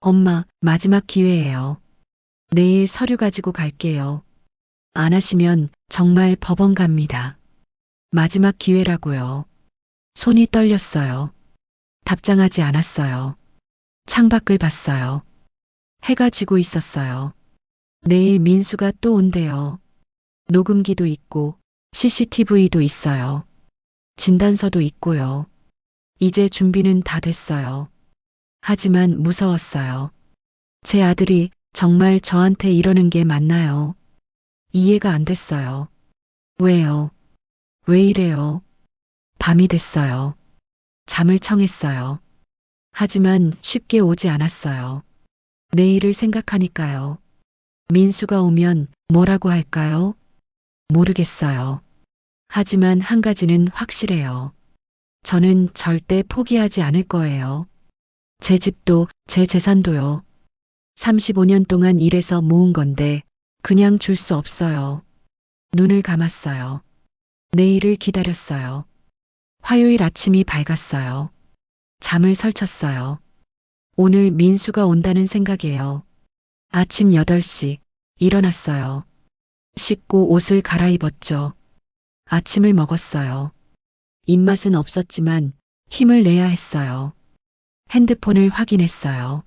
엄마, 마지막 기회예요. 내일 서류 가지고 갈게요. 안 하시면 정말 법원 갑니다. 마지막 기회라고요. 손이 떨렸어요. 답장하지 않았어요. 창밖을 봤어요. 해가 지고 있었어요. 내일 민수가 또 온대요. 녹음기도 있고 CCTV도 있어요. 진단서도 있고요. 이제 준비는 다 됐어요. 하지만 무서웠어요. 제 아들이 정말 저한테 이러는 게 맞나요? 이해가 안 됐어요. 왜요? 왜 이래요? 밤이 됐어요. 잠을 청했어요. 하지만 쉽게 오지 않았어요. 내일을 생각하니까요. 민수가 오면 뭐라고 할까요? 모르겠어요. 하지만 한 가지는 확실해요. 저는 절대 포기하지 않을 거예요. 제 집도 제 재산도요. 35년 동안 일해서 모은 건데 그냥 줄 수 없어요. 눈을 감았어요. 내일을 기다렸어요. 화요일 아침이 밝았어요. 잠을 설쳤어요. 오늘 민수가 온다는 생각이에요. 아침 8시 일어났어요. 씻고 옷을 갈아입었죠. 아침을 먹었어요. 입맛은 없었지만 힘을 내야 했어요. 핸드폰을 확인했어요.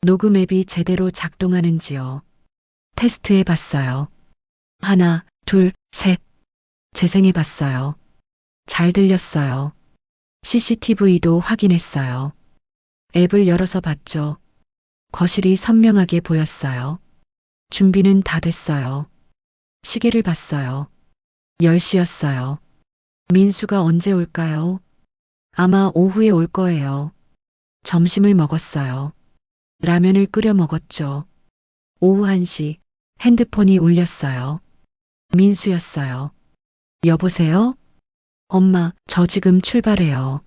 녹음 앱이 제대로 작동하는지요. 테스트해 봤어요. 하나, 둘, 셋. 재생해 봤어요. 잘 들렸어요. CCTV도 확인했어요. 앱을 열어서 봤죠. 거실이 선명하게 보였어요. 준비는 다 됐어요. 시계를 봤어요. 10시였어요. 민수가 언제 올까요? 아마 오후에 올 거예요. 점심을 먹었어요. 라면을 끓여 먹었죠. 오후 1시 핸드폰이 울렸어요. 민수였어요. 여보세요? 엄마, 저 지금 출발해요.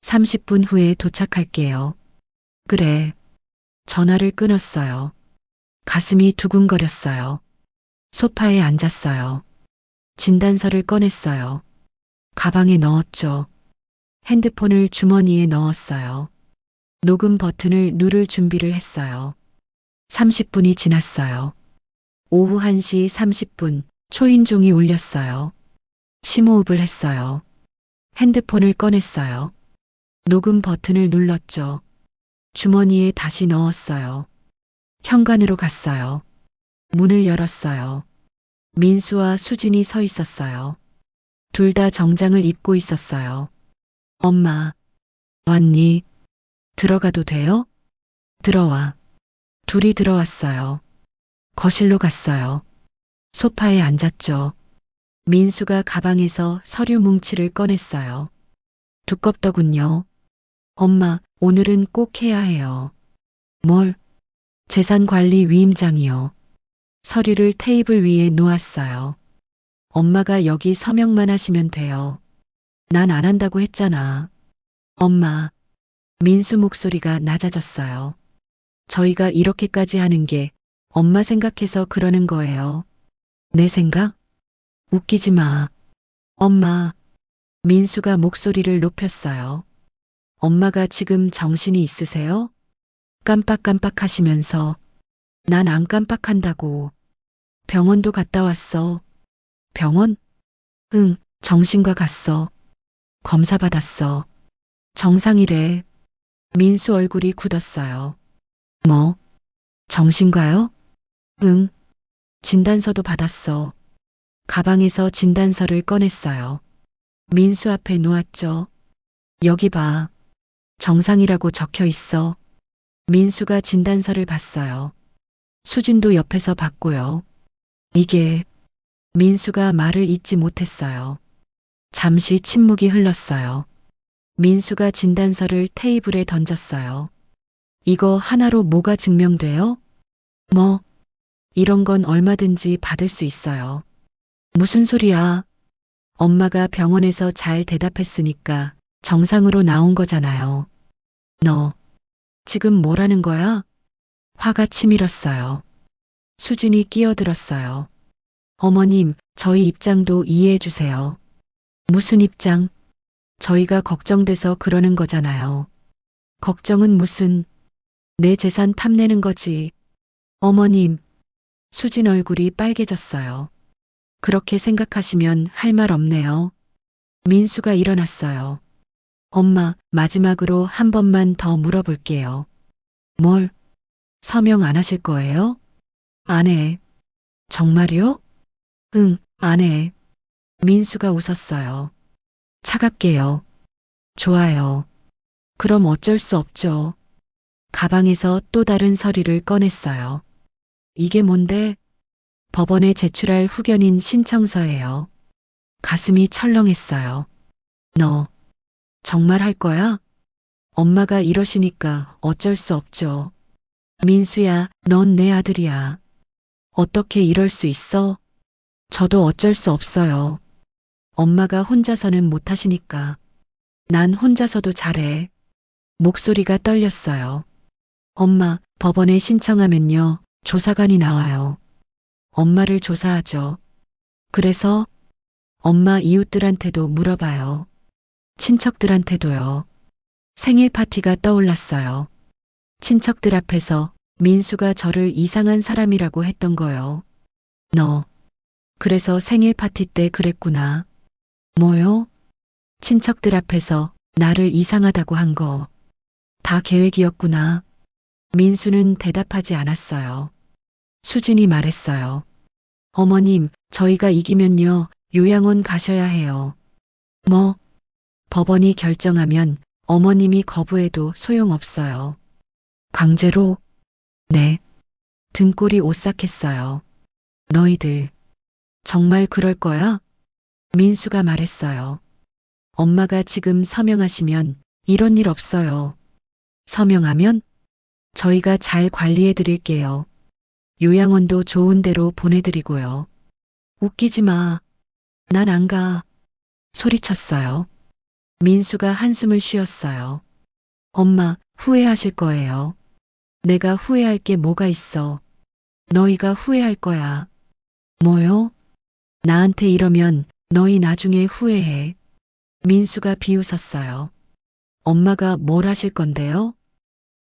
30분 후에 도착할게요. 그래. 전화를 끊었어요. 가슴이 두근거렸어요. 소파에 앉았어요. 진단서를 꺼냈어요. 가방에 넣었죠. 핸드폰을 주머니에 넣었어요. 녹음 버튼을 누를 준비를 했어요. 30분이 지났어요. 오후 1시 30분 초인종이 울렸어요. 심호흡을 했어요. 핸드폰을 꺼냈어요. 녹음 버튼을 눌렀죠. 주머니에 다시 넣었어요. 현관으로 갔어요. 문을 열었어요. 민수와 수진이 서 있었어요. 둘 다 정장을 입고 있었어요. 엄마, 왔니? 들어가도 돼요? 들어와. 둘이 들어왔어요. 거실로 갔어요. 소파에 앉았죠. 민수가 가방에서 서류 뭉치를 꺼냈어요. 두껍더군요. 엄마, 오늘은 꼭 해야 해요. 뭘? 재산관리 위임장이요. 서류를 테이블 위에 놓았어요. 엄마가 여기 서명만 하시면 돼요. 난 안 한다고 했잖아. 엄마. 민수 목소리가 낮아졌어요. 저희가 이렇게까지 하는 게 엄마 생각해서 그러는 거예요. 내 생각? 웃기지 마. 엄마. 민수가 목소리를 높였어요. 엄마가 지금 정신이 있으세요? 깜빡깜빡 하시면서 난 안 깜빡한다고. 병원도 갔다 왔어. 병원? 응, 정신과 갔어. 검사 받았어. 정상이래. 민수 얼굴이 굳었어요. 뭐? 정신과요? 응. 진단서도 받았어. 가방에서 진단서를 꺼냈어요. 민수 앞에 놓았죠. 여기 봐. 정상이라고 적혀 있어. 민수가 진단서를 봤어요. 수진도 옆에서 봤고요. 이게 민수가 말을 잇지 못했어요. 잠시 침묵이 흘렀어요. 민수가 진단서를 테이블에 던졌어요. 이거 하나로 뭐가 증명돼요? 뭐, 이런 건 얼마든지 받을 수 있어요. 무슨 소리야? 엄마가 병원에서 잘 대답했으니까 정상으로 나온 거잖아요. 너, 지금 뭐라는 거야? 화가 치밀었어요. 수진이 끼어들었어요. 어머님, 저희 입장도 이해해 주세요. 무슨 입장? 저희가 걱정돼서 그러는 거잖아요. 걱정은 무슨, 내 재산 탐내는 거지. 어머님, 수진 얼굴이 빨개졌어요. 그렇게 생각하시면 할 말 없네요. 민수가 일어났어요. 엄마, 마지막으로 한 번만 더 물어볼게요. 뭘? 서명 안 하실 거예요? 안 해. 정말요? 응, 안 해. 민수가 웃었어요. 차갑게요. 좋아요. 그럼 어쩔 수 없죠. 가방에서 또 다른 서류를 꺼냈어요. 이게 뭔데? 법원에 제출할 후견인 신청서예요. 가슴이 철렁했어요. 너 정말 할 거야? 엄마가 이러시니까 어쩔 수 없죠. 민수야, 넌 내 아들이야. 어떻게 이럴 수 있어? 저도 어쩔 수 없어요. 엄마가 혼자서는 못하시니까. 난 혼자서도 잘해. 목소리가 떨렸어요. 엄마, 법원에 신청하면요. 조사관이 나와요. 엄마를 조사하죠. 그래서 엄마 이웃들한테도 물어봐요. 친척들한테도요. 생일 파티가 떠올랐어요. 친척들 앞에서 민수가 저를 이상한 사람이라고 했던 거요. 너, 그래서 생일 파티 때 그랬구나. 뭐요? 친척들 앞에서 나를 이상하다고 한 거. 다 계획이었구나. 민수는 대답하지 않았어요. 수진이 말했어요. 어머님, 저희가 이기면요, 요양원 가셔야 해요. 뭐, 법원이 결정하면 어머님이 거부해도 소용없어요. 강제로? 네. 등골이 오싹했어요. 너희들, 정말 그럴 거야? 민수가 말했어요. 엄마가 지금 서명하시면 이런 일 없어요. 서명하면 저희가 잘 관리해 드릴게요. 요양원도 좋은 데로 보내드리고요. 웃기지 마. 난 안 가. 소리쳤어요. 민수가 한숨을 쉬었어요. 엄마, 후회하실 거예요. 내가 후회할 게 뭐가 있어. 너희가 후회할 거야. 뭐요? 나한테 이러면 너희 나중에 후회해. 민수가 비웃었어요. 엄마가 뭘 하실 건데요?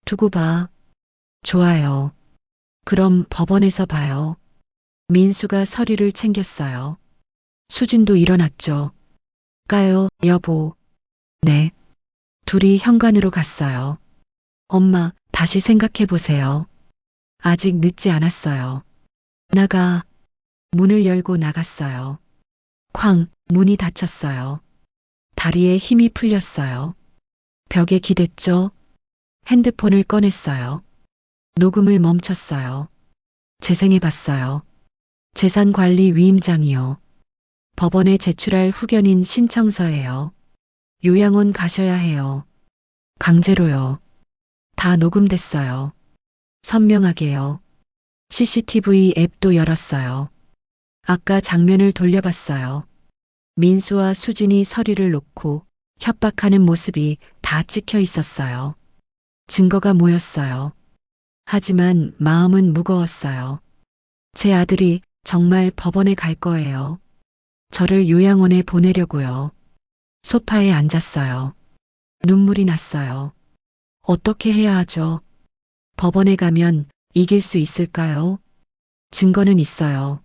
두고 봐. 좋아요. 그럼 법원에서 봐요. 민수가 서류를 챙겼어요. 수진도 일어났죠. 까요, 여보. 네. 둘이 현관으로 갔어요. 엄마, 다시 생각해 보세요. 아직 늦지 않았어요. 나가. 문을 열고 나갔어요. 쾅, 문이 닫혔어요. 다리에 힘이 풀렸어요. 벽에 기댔죠. 핸드폰을 꺼냈어요. 녹음을 멈췄어요. 재생해 봤어요. 재산관리 위임장이요. 법원에 제출할 후견인 신청서예요. 요양원 가셔야 해요. 강제로요. 다 녹음됐어요. 선명하게요. CCTV 앱도 열었어요. 아까 장면을 돌려봤어요. 민수와 수진이 서류를 놓고 협박하는 모습이 다 찍혀 있었어요. 증거가 모였어요. 하지만 마음은 무거웠어요. 제 아들이 정말 법원에 갈 거예요. 저를 요양원에 보내려고요. 소파에 앉았어요. 눈물이 났어요. 어떻게 해야 하죠? 법원에 가면 이길 수 있을까요? 증거는 있어요.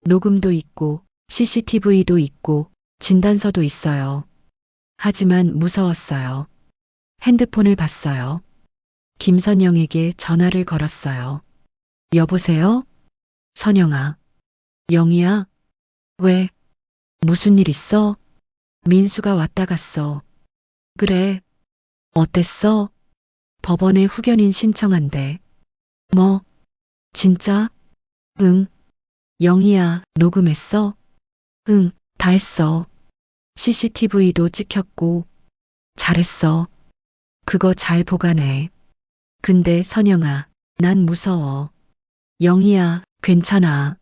녹음도 있고 CCTV도 있고 진단서도 있어요. 하지만 무서웠어요. 핸드폰을 봤어요. 김선영에게 전화를 걸었어요. 여보세요? 선영아. 영희야. 왜? 무슨 일 있어? 민수가 왔다 갔어. 그래. 어땠어? 법원에 후견인 신청한대. 뭐? 진짜? 응. 영희야, 녹음했어? 응, 다 했어. CCTV도 찍혔고. 잘했어. 그거 잘 보관해. 근데 선영아, 난 무서워. 영희야, 괜찮아.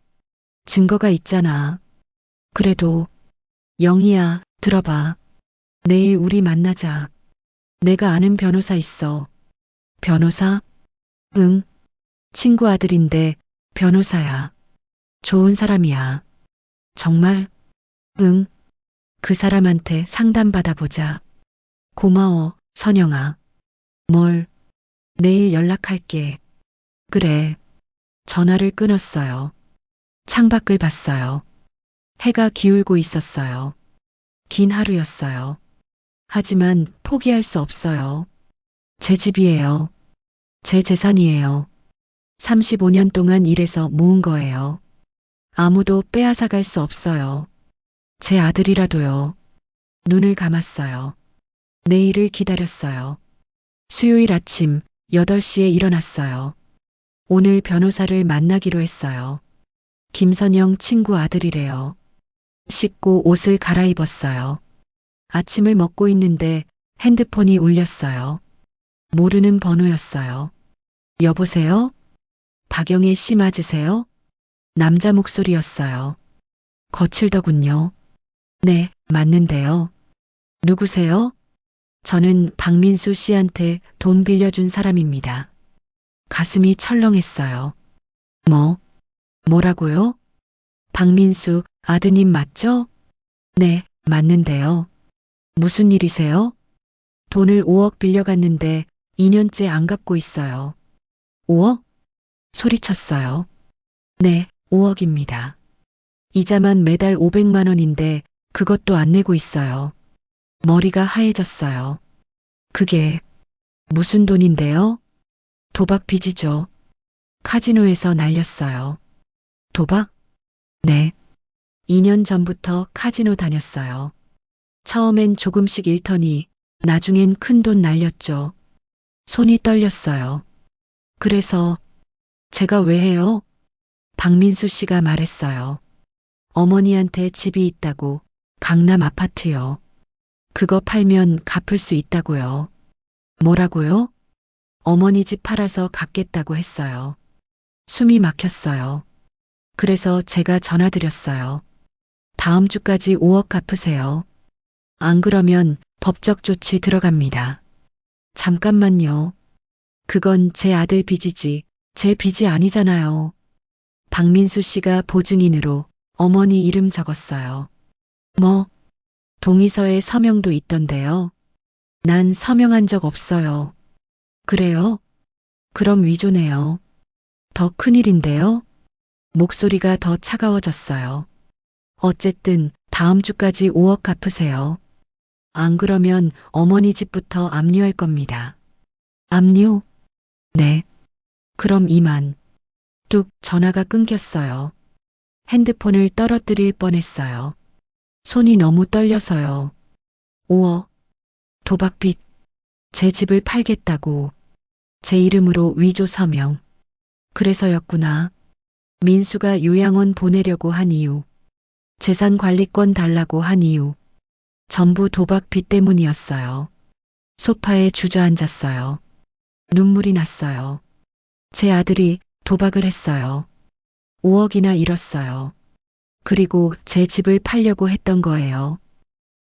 증거가 있잖아. 그래도, 영희야, 들어봐. 내일 우리 만나자. 내가 아는 변호사 있어. 변호사? 응. 친구 아들인데 변호사야. 좋은 사람이야. 정말? 응. 그 사람한테 상담받아보자. 고마워, 선영아. 뭘? 내일 연락할게. 그래. 전화를 끊었어요. 창밖을 봤어요. 해가 기울고 있었어요. 긴 하루였어요. 하지만 포기할 수 없어요. 제 집이에요. 제 재산이에요. 35년 동안 일해서 모은 거예요. 아무도 빼앗아갈 수 없어요. 제 아들이라도요. 눈을 감았어요. 내일을 기다렸어요. 수요일 아침 8시에 일어났어요. 오늘 변호사를 만나기로 했어요. 김선영 친구 아들이래요. 씻고 옷을 갈아입었어요. 아침을 먹고 있는데 핸드폰이 울렸어요. 모르는 번호였어요. 여보세요? 박영애 씨 맞으세요? 남자 목소리였어요. 거칠더군요. 네, 맞는데요. 누구세요? 저는 박민수 씨한테 돈 빌려준 사람입니다. 가슴이 철렁했어요. 뭐라고요? 박민수 아드님 맞죠? 네, 맞는데요. 무슨 일이세요? 돈을 5억 빌려갔는데 2년째 안 갚고 있어요. 5억? 소리쳤어요. 네, 5억입니다. 이자만 매달 500만 원인데 그것도 안 내고 있어요. 머리가 하얘졌어요. 그게 무슨 돈인데요? 도박 빚이죠. 카지노에서 날렸어요. 도박? 네. 2년 전부터 카지노 다녔어요. 처음엔 조금씩 잃더니 나중엔 큰 돈 날렸죠. 손이 떨렸어요. 그래서 제가 왜 해요? 박민수 씨가 말했어요. 어머니한테 집이 있다고 강남 아파트요. 그거 팔면 갚을 수 있다고요. 뭐라고요? 어머니 집 팔아서 갚겠다고 했어요. 숨이 막혔어요. 그래서 제가 전화드렸어요. 다음 주까지 5억 갚으세요. 안 그러면 법적 조치 들어갑니다. 잠깐만요. 그건 제 아들 빚이지 제 빚이 아니잖아요. 박민수 씨가 보증인으로 어머니 이름 적었어요. 뭐? 동의서에 서명도 있던데요. 난 서명한 적 없어요. 그래요? 그럼 위조네요. 더 큰일인데요? 목소리가 더 차가워졌어요. 어쨌든 다음 주까지 5억 갚으세요. 안 그러면 어머니 집부터 압류할 겁니다. 압류? 네. 그럼 이만. 뚝 전화가 끊겼어요. 핸드폰을 떨어뜨릴 뻔했어요. 손이 너무 떨려서요. 5억. 도박빚. 제 집을 팔겠다고. 제 이름으로 위조 서명. 그래서였구나. 민수가 요양원 보내려고 한 이유. 재산 관리권 달라고 한 이유. 전부 도박빚 때문이었어요. 소파에 주저앉았어요. 눈물이 났어요. 제 아들이 도박을 했어요. 5억이나 잃었어요. 그리고 제 집을 팔려고 했던 거예요.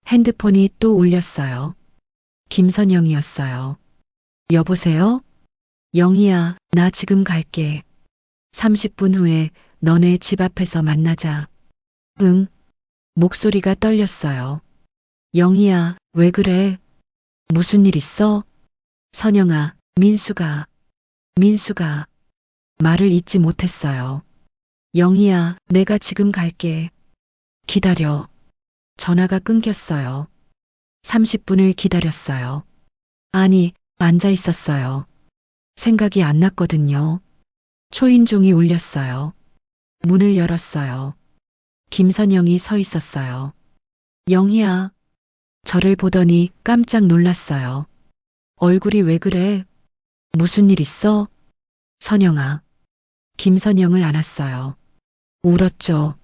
핸드폰이 또 울렸어요. 김선영이었어요. 여보세요? 영희야, 나 지금 갈게. 30분 후에 너네 집 앞에서 만나자. 응. 목소리가 떨렸어요. 영희야, 왜 그래? 무슨 일 있어? 선영아, 민수가 말을 잇지 못했어요. 영희야, 내가 지금 갈게. 기다려. 전화가 끊겼어요. 30분을 기다렸어요. 아니, 앉아 있었어요. 생각이 안 났거든요. 초인종이 울렸어요. 문을 열었어요. 김선영이 서 있었어요. 영희야. 저를 보더니 깜짝 놀랐어요. 얼굴이 왜 그래? 무슨 일 있어? 선영아. 김선영을 안았어요. 울었죠.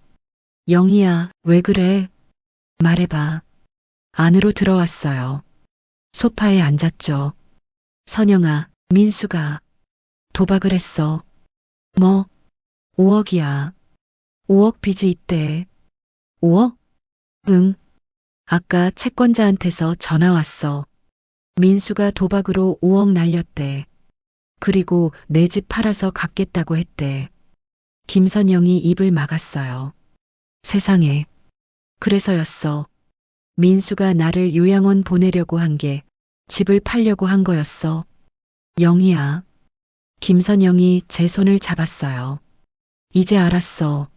영희야, 왜 그래? 말해봐. 안으로 들어왔어요. 소파에 앉았죠. 선영아, 민수가 도박을 했어. 뭐? 5억이야. 5억 빚이 있대. 5억? 응. 아까 채권자한테서 전화 왔어. 민수가 도박으로 5억 날렸대. 그리고 내 집 팔아서 갚겠다고 했대. 김선영이 입을 막았어요. 세상에. 그래서였어. 민수가 나를 요양원 보내려고 한 게 집을 팔려고 한 거였어. 영희야. 김선영이 제 손을 잡았어요. 이제 알았어.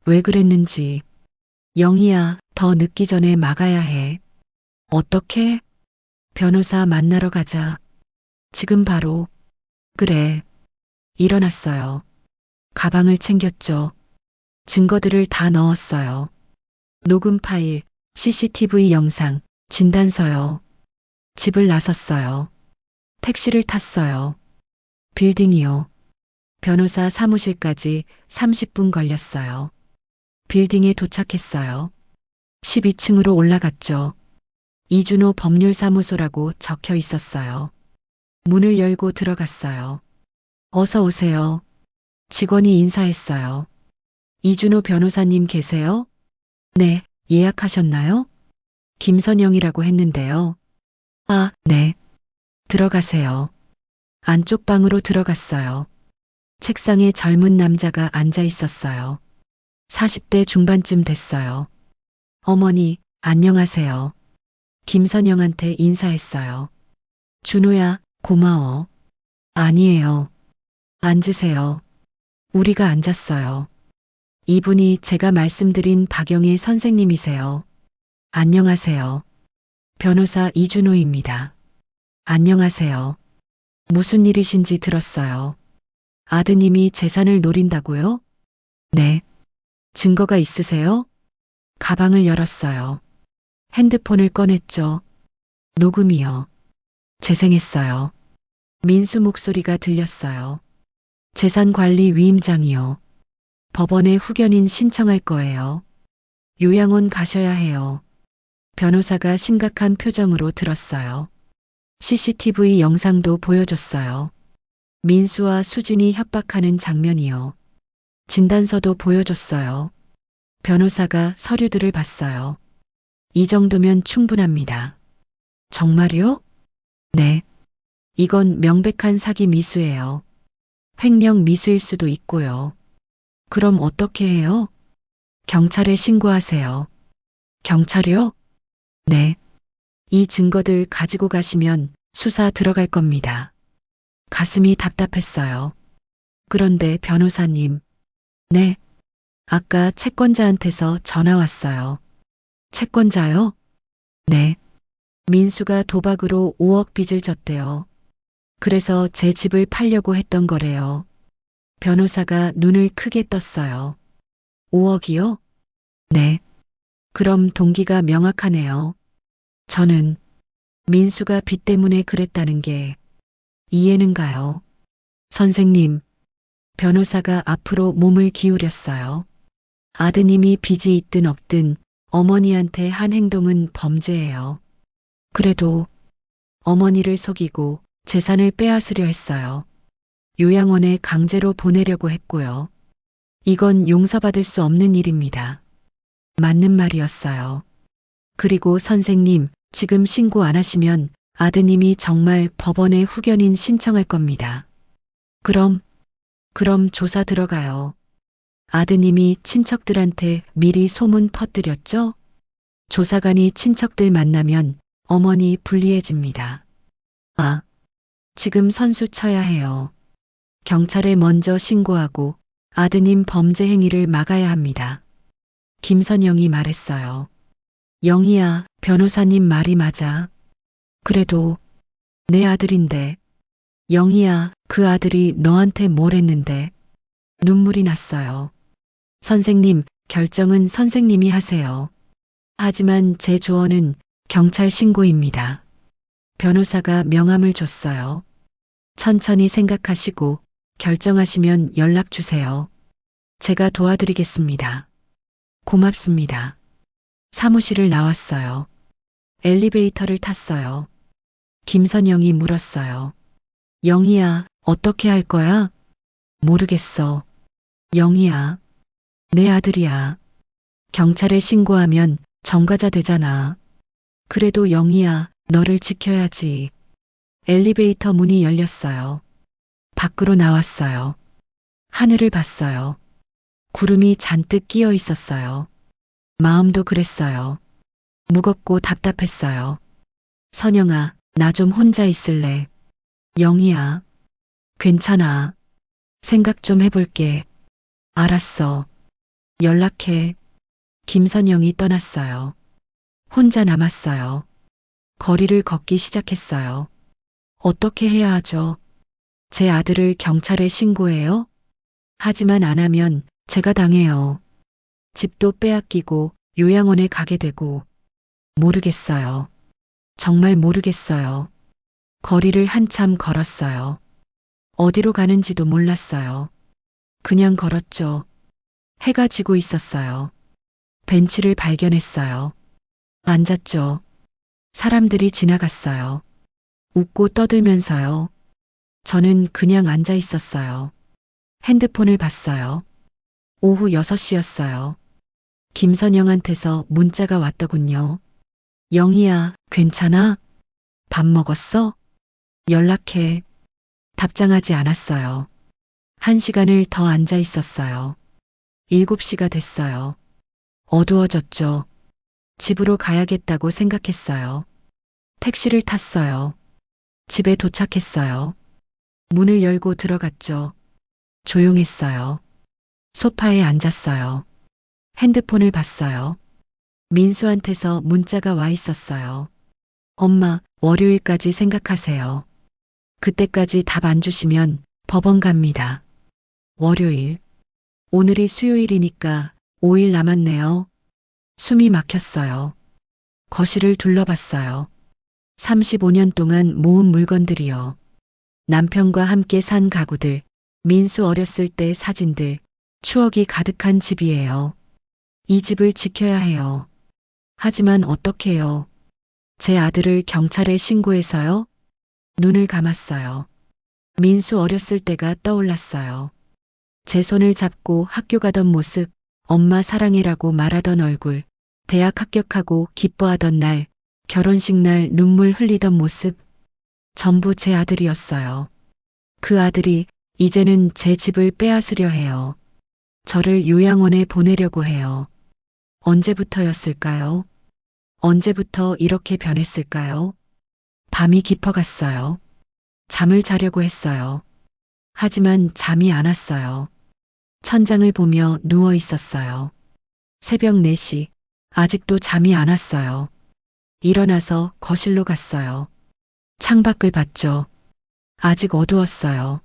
왜 그랬는지. 영희야, 더 늦기 전에 막아야 해. 어떻게? 변호사 만나러 가자. 지금 바로. 그래. 일어났어요. 가방을 챙겼죠. 증거들을 다 넣었어요. 녹음 파일, CCTV 영상, 진단서요. 집을 나섰어요. 택시를 탔어요. 빌딩이요. 변호사 사무실까지 30분 걸렸어요. 빌딩에 도착했어요. 12층으로 올라갔죠. 이준호 법률사무소라고 적혀 있었어요. 문을 열고 들어갔어요. 어서 오세요. 직원이 인사했어요. 이준호 변호사님 계세요? 네, 예약하셨나요? 김선영이라고 했는데요. 아, 네. 들어가세요. 안쪽 방으로 들어갔어요. 책상에 젊은 남자가 앉아 있었어요. 40대 중반쯤 됐어요. 어머니, 안녕하세요. 김선영한테 인사했어요. 준호야, 고마워. 아니에요. 앉으세요. 우리가 앉았어요. 이분이 제가 말씀드린 박영애 선생님이세요. 안녕하세요. 변호사 이준호입니다. 안녕하세요. 무슨 일이신지 들었어요. 아드님이 재산을 노린다고요? 네. 증거가 있으세요? 가방을 열었어요. 핸드폰을 꺼냈죠. 녹음이요. 재생했어요. 민수 목소리가 들렸어요. 재산관리 위임장이요. 법원에 후견인 신청할 거예요. 요양원 가셔야 해요. 변호사가 심각한 표정으로 들었어요. CCTV 영상도 보여줬어요. 민수와 수진이 협박하는 장면이요. 진단서도 보여줬어요. 변호사가 서류들을 봤어요. 이 정도면 충분합니다. 정말요? 네. 이건 명백한 사기 미수예요. 횡령 미수일 수도 있고요. 그럼 어떻게 해요? 경찰에 신고하세요. 경찰이요? 네. 이 증거들 가지고 가시면 수사 들어갈 겁니다. 가슴이 답답했어요. 그런데 변호사님. 네. 아까 채권자한테서 전화 왔어요. 채권자요? 네. 민수가 도박으로 5억 빚을 졌대요. 그래서 제 집을 팔려고 했던 거래요. 변호사가 눈을 크게 떴어요. 5억이요? 네. 그럼 동기가 명확하네요. 저는 민수가 빚 때문에 그랬다는 게 이해는 가요. 선생님, 변호사가 앞으로 몸을 기울였어요. 아드님이 빚이 있든 없든 어머니한테 한 행동은 범죄예요. 그래도 어머니를 속이고 재산을 빼앗으려 했어요. 요양원에 강제로 보내려고 했고요. 이건 용서받을 수 없는 일입니다. 맞는 말이었어요. 그리고 선생님, 지금 신고 안 하시면 아드님이 정말 법원에 후견인 신청할 겁니다. 그럼 조사 들어가요. 아드님이 친척들한테 미리 소문 퍼뜨렸죠? 조사관이 친척들 만나면 어머니 불리해집니다. 아, 지금 선수 쳐야 해요. 경찰에 먼저 신고하고 아드님 범죄 행위를 막아야 합니다. 김선영이 말했어요. 영희야, 변호사님 말이 맞아. 그래도 내 아들인데. 영희야, 그 아들이 너한테 뭘 했는데. 눈물이 났어요. 선생님, 결정은 선생님이 하세요. 하지만 제 조언은 경찰 신고입니다. 변호사가 명함을 줬어요. 천천히 생각하시고 결정하시면 연락 주세요. 제가 도와드리겠습니다. 고맙습니다. 사무실을 나왔어요. 엘리베이터를 탔어요. 김선영이 물었어요. 영희야, 어떻게 할 거야? 모르겠어. 영희야, 내 아들이야. 경찰에 신고하면 전과자 되잖아. 그래도 영희야, 너를 지켜야지. 엘리베이터 문이 열렸어요. 밖으로 나왔어요. 하늘을 봤어요. 구름이 잔뜩 끼어 있었어요. 마음도 그랬어요. 무겁고 답답했어요. 선영아, 나 좀 혼자 있을래. 영희야, 괜찮아. 생각 좀 해볼게. 알았어. 연락해. 김선영이 떠났어요. 혼자 남았어요. 거리를 걷기 시작했어요. 어떻게 해야 하죠? 제 아들을 경찰에 신고해요? 하지만 안 하면 제가 당해요. 집도 빼앗기고 요양원에 가게 되고. 모르겠어요. 정말 모르겠어요. 거리를 한참 걸었어요. 어디로 가는지도 몰랐어요. 그냥 걸었죠. 해가 지고 있었어요. 벤치를 발견했어요. 앉았죠. 사람들이 지나갔어요. 웃고 떠들면서요. 저는 그냥 앉아 있었어요. 핸드폰을 봤어요. 오후 6시였어요. 김선영한테서 문자가 왔더군요. 영희야, 괜찮아? 밥 먹었어? 연락해. 답장하지 않았어요. 1시간을 더 앉아 있었어요. 7시가 됐어요. 어두워졌죠. 집으로 가야겠다고 생각했어요. 택시를 탔어요. 집에 도착했어요. 문을 열고 들어갔죠. 조용했어요. 소파에 앉았어요. 핸드폰을 봤어요. 민수한테서 문자가 와 있었어요. 엄마, 월요일까지 생각하세요. 그때까지 답 안 주시면 법원 갑니다. 월요일. 오늘이 수요일이니까 5일 남았네요. 숨이 막혔어요. 거실을 둘러봤어요. 35년 동안 모은 물건들이요. 남편과 함께 산 가구들, 민수 어렸을 때 사진들, 추억이 가득한 집이에요. 이 집을 지켜야 해요. 하지만 어떡해요? 제 아들을 경찰에 신고해서요? 눈을 감았어요. 민수 어렸을 때가 떠올랐어요. 제 손을 잡고 학교 가던 모습, 엄마 사랑해라고 말하던 얼굴, 대학 합격하고 기뻐하던 날, 결혼식 날 눈물 흘리던 모습, 전부 제 아들이었어요. 그 아들이 이제는 제 집을 빼앗으려 해요. 저를 요양원에 보내려고 해요. 언제부터였을까요? 언제부터 이렇게 변했을까요? 밤이 깊어갔어요. 잠을 자려고 했어요. 하지만 잠이 안 왔어요. 천장을 보며 누워 있었어요. 새벽 4시, 아직도 잠이 안 왔어요. 일어나서 거실로 갔어요. 창밖을 봤죠. 아직 어두웠어요.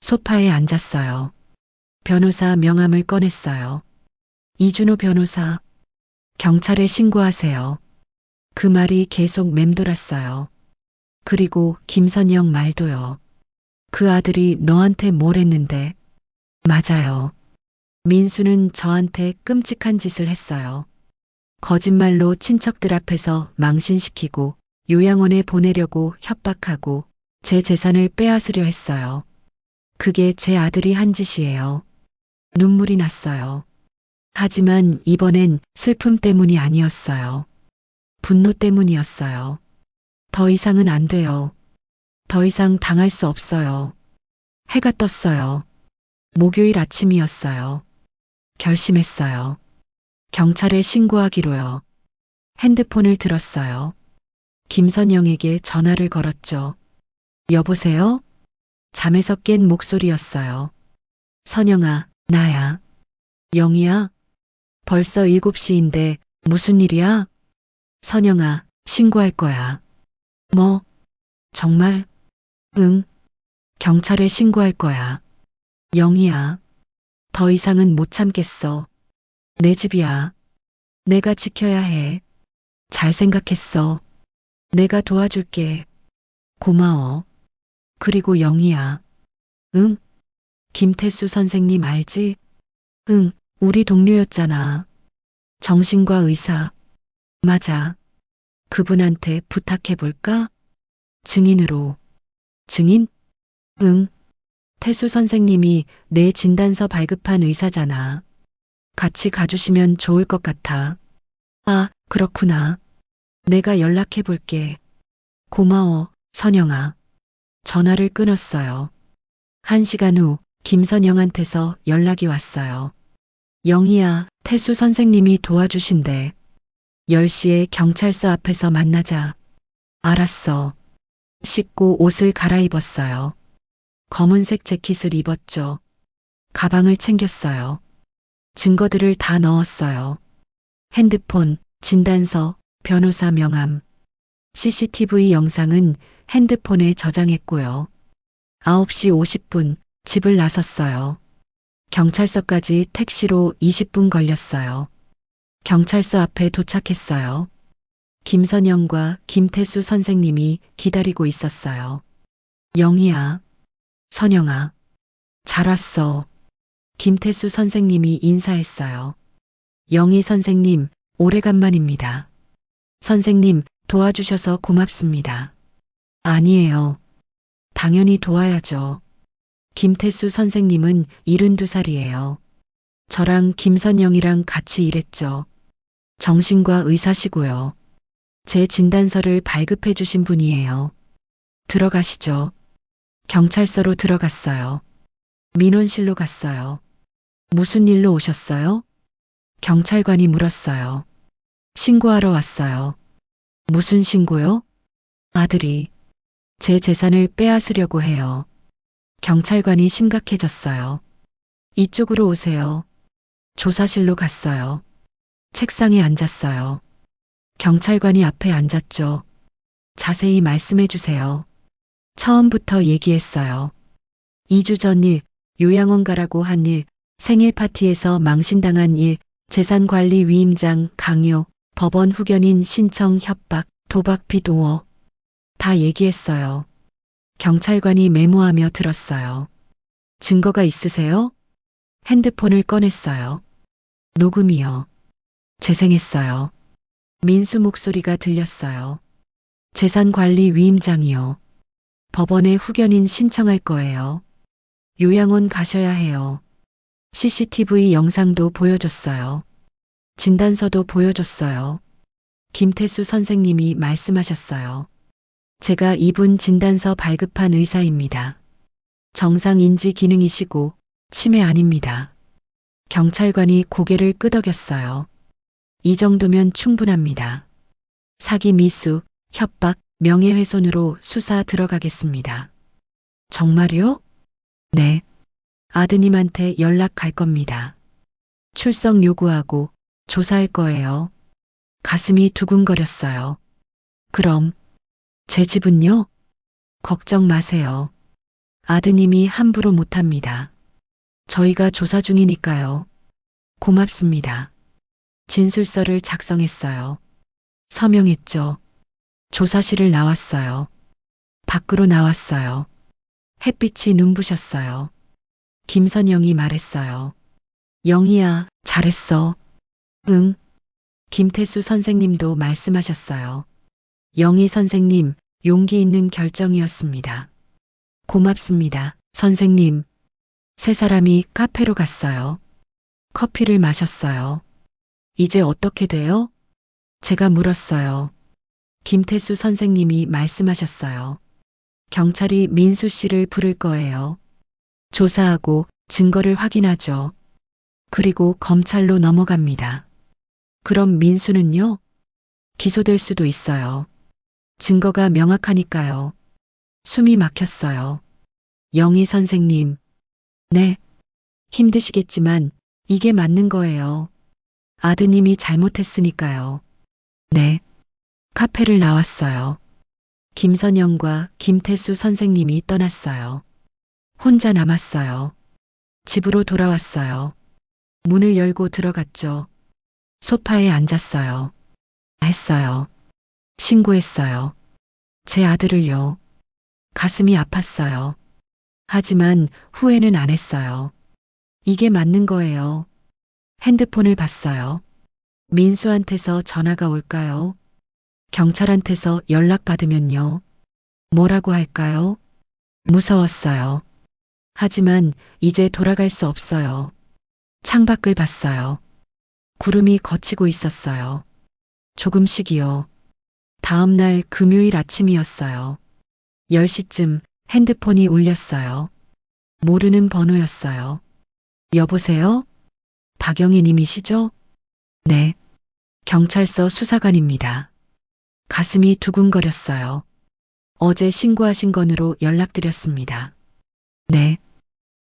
소파에 앉았어요. 변호사 명함을 꺼냈어요. 이준호 변호사, 경찰에 신고하세요. 그 말이 계속 맴돌았어요. 그리고 김선영 말도요. 그 아들이 너한테 뭘 했는데? 맞아요. 민수는 저한테 끔찍한 짓을 했어요. 거짓말로 친척들 앞에서 망신시키고 요양원에 보내려고 협박하고 제 재산을 빼앗으려 했어요. 그게 제 아들이 한 짓이에요. 눈물이 났어요. 하지만 이번엔 슬픔 때문이 아니었어요. 분노 때문이었어요. 더 이상은 안 돼요. 더 이상 당할 수 없어요. 해가 떴어요. 목요일 아침이었어요. 결심했어요. 경찰에 신고하기로요. 핸드폰을 들었어요. 김선영에게 전화를 걸었죠. 여보세요? 잠에서 깬 목소리였어요. 선영아, 나야. 영희야? 벌써 7시인데 무슨 일이야? 선영아, 신고할 거야. 뭐? 정말? 응. 경찰에 신고할 거야. 영희야. 더 이상은 못 참겠어. 내 집이야. 내가 지켜야 해. 잘 생각했어. 내가 도와줄게. 고마워. 그리고 영희야. 응? 김태수 선생님 알지? 응, 우리 동료였잖아. 정신과 의사. 맞아. 그분한테 부탁해볼까? 증인으로. 증인? 응. 태수 선생님이 내 진단서 발급한 의사잖아. 같이 가주시면 좋을 것 같아. 아, 그렇구나. 내가 연락해볼게. 고마워, 선영아. 전화를 끊었어요. 1시간 후 김선영한테서 연락이 왔어요. 영희야, 태수 선생님이 도와주신대. 10시에 경찰서 앞에서 만나자. 알았어. 씻고 옷을 갈아입었어요. 검은색 재킷을 입었죠. 가방을 챙겼어요. 증거들을 다 넣었어요. 핸드폰, 진단서, 변호사 명함. CCTV 영상은 핸드폰에 저장했고요. 9시 50분 집을 나섰어요. 경찰서까지 택시로 20분 걸렸어요. 경찰서 앞에 도착했어요. 김선영과 김태수 선생님이 기다리고 있었어요. 영희야, 선영아, 잘 왔어. 김태수 선생님이 인사했어요. 영희 선생님, 오래간만입니다. 선생님, 도와주셔서 고맙습니다. 아니에요. 당연히 도와야죠. 김태수 선생님은 72살이에요. 저랑 김선영이랑 같이 일했죠. 정신과 의사시고요. 제 진단서를 발급해 주신 분이에요. 들어가시죠. 경찰서로 들어갔어요. 민원실로 갔어요. 무슨 일로 오셨어요? 경찰관이 물었어요. 신고하러 왔어요. 무슨 신고요? 아들이 제 재산을 빼앗으려고 해요. 경찰관이 심각해졌어요. 이쪽으로 오세요. 조사실로 갔어요. 책상에 앉았어요. 경찰관이 앞에 앉았죠. 자세히 말씀해 주세요. 처음부터 얘기했어요. 2주 전 일, 요양원 가라고 한 일, 생일 파티에서 망신당한 일, 재산관리 위임장 강요, 법원 후견인 신청 협박, 도박 빚 5억. 다 얘기했어요. 경찰관이 메모하며 들었어요. 증거가 있으세요? 핸드폰을 꺼냈어요. 녹음이요. 재생했어요. 민수 목소리가 들렸어요. 재산관리 위임장이요. 법원에 후견인 신청할 거예요. 요양원 가셔야 해요. CCTV 영상도 보여줬어요. 진단서도 보여줬어요. 김태수 선생님이 말씀하셨어요. 제가 이분 진단서 발급한 의사입니다. 정상인지 기능이시고 치매 아닙니다. 경찰관이 고개를 끄덕였어요. 이 정도면 충분합니다. 사기 미수, 협박, 명예훼손으로 수사 들어가겠습니다. 정말요? 네. 아드님한테 연락 갈 겁니다. 출석 요구하고 조사할 거예요. 가슴이 두근거렸어요. 그럼 제 집은요? 걱정 마세요. 아드님이 함부로 못합니다. 저희가 조사 중이니까요. 고맙습니다. 진술서를 작성했어요. 서명했죠. 조사실을 나왔어요. 밖으로 나왔어요. 햇빛이 눈부셨어요. 김선영이 말했어요. 영희야, 잘했어. 응. 김태수 선생님도 말씀하셨어요. 영희 선생님, 용기 있는 결정이었습니다. 고맙습니다, 선생님. 세 사람이 카페로 갔어요. 커피를 마셨어요. 이제 어떻게 돼요? 제가 물었어요. 김태수 선생님이 말씀하셨어요. 경찰이 민수 씨를 부를 거예요. 조사하고 증거를 확인하죠. 그리고 검찰로 넘어갑니다. 그럼 민수는요? 기소될 수도 있어요. 증거가 명확하니까요. 숨이 막혔어요. 영희 선생님. 네. 힘드시겠지만 이게 맞는 거예요. 아드님이 잘못했으니까요. 네. 카페를 나왔어요. 김선영과 김태수 선생님이 떠났어요. 혼자 남았어요. 집으로 돌아왔어요. 문을 열고 들어갔죠. 소파에 앉았어요. 했어요. 신고했어요. 제 아들을요. 가슴이 아팠어요. 하지만 후회는 안 했어요. 이게 맞는 거예요. 핸드폰을 봤어요. 민수한테서 전화가 올까요? 경찰한테서 연락받으면요. 뭐라고 할까요? 무서웠어요. 하지만 이제 돌아갈 수 없어요. 창밖을 봤어요. 구름이 걷히고 있었어요. 조금씩이요. 다음 날 금요일 아침이었어요. 10시쯤 핸드폰이 울렸어요. 모르는 번호였어요. 여보세요? 박영희 님이시죠? 네. 경찰서 수사관입니다. 가슴이 두근거렸어요. 어제 신고하신 건으로 연락드렸습니다. 네.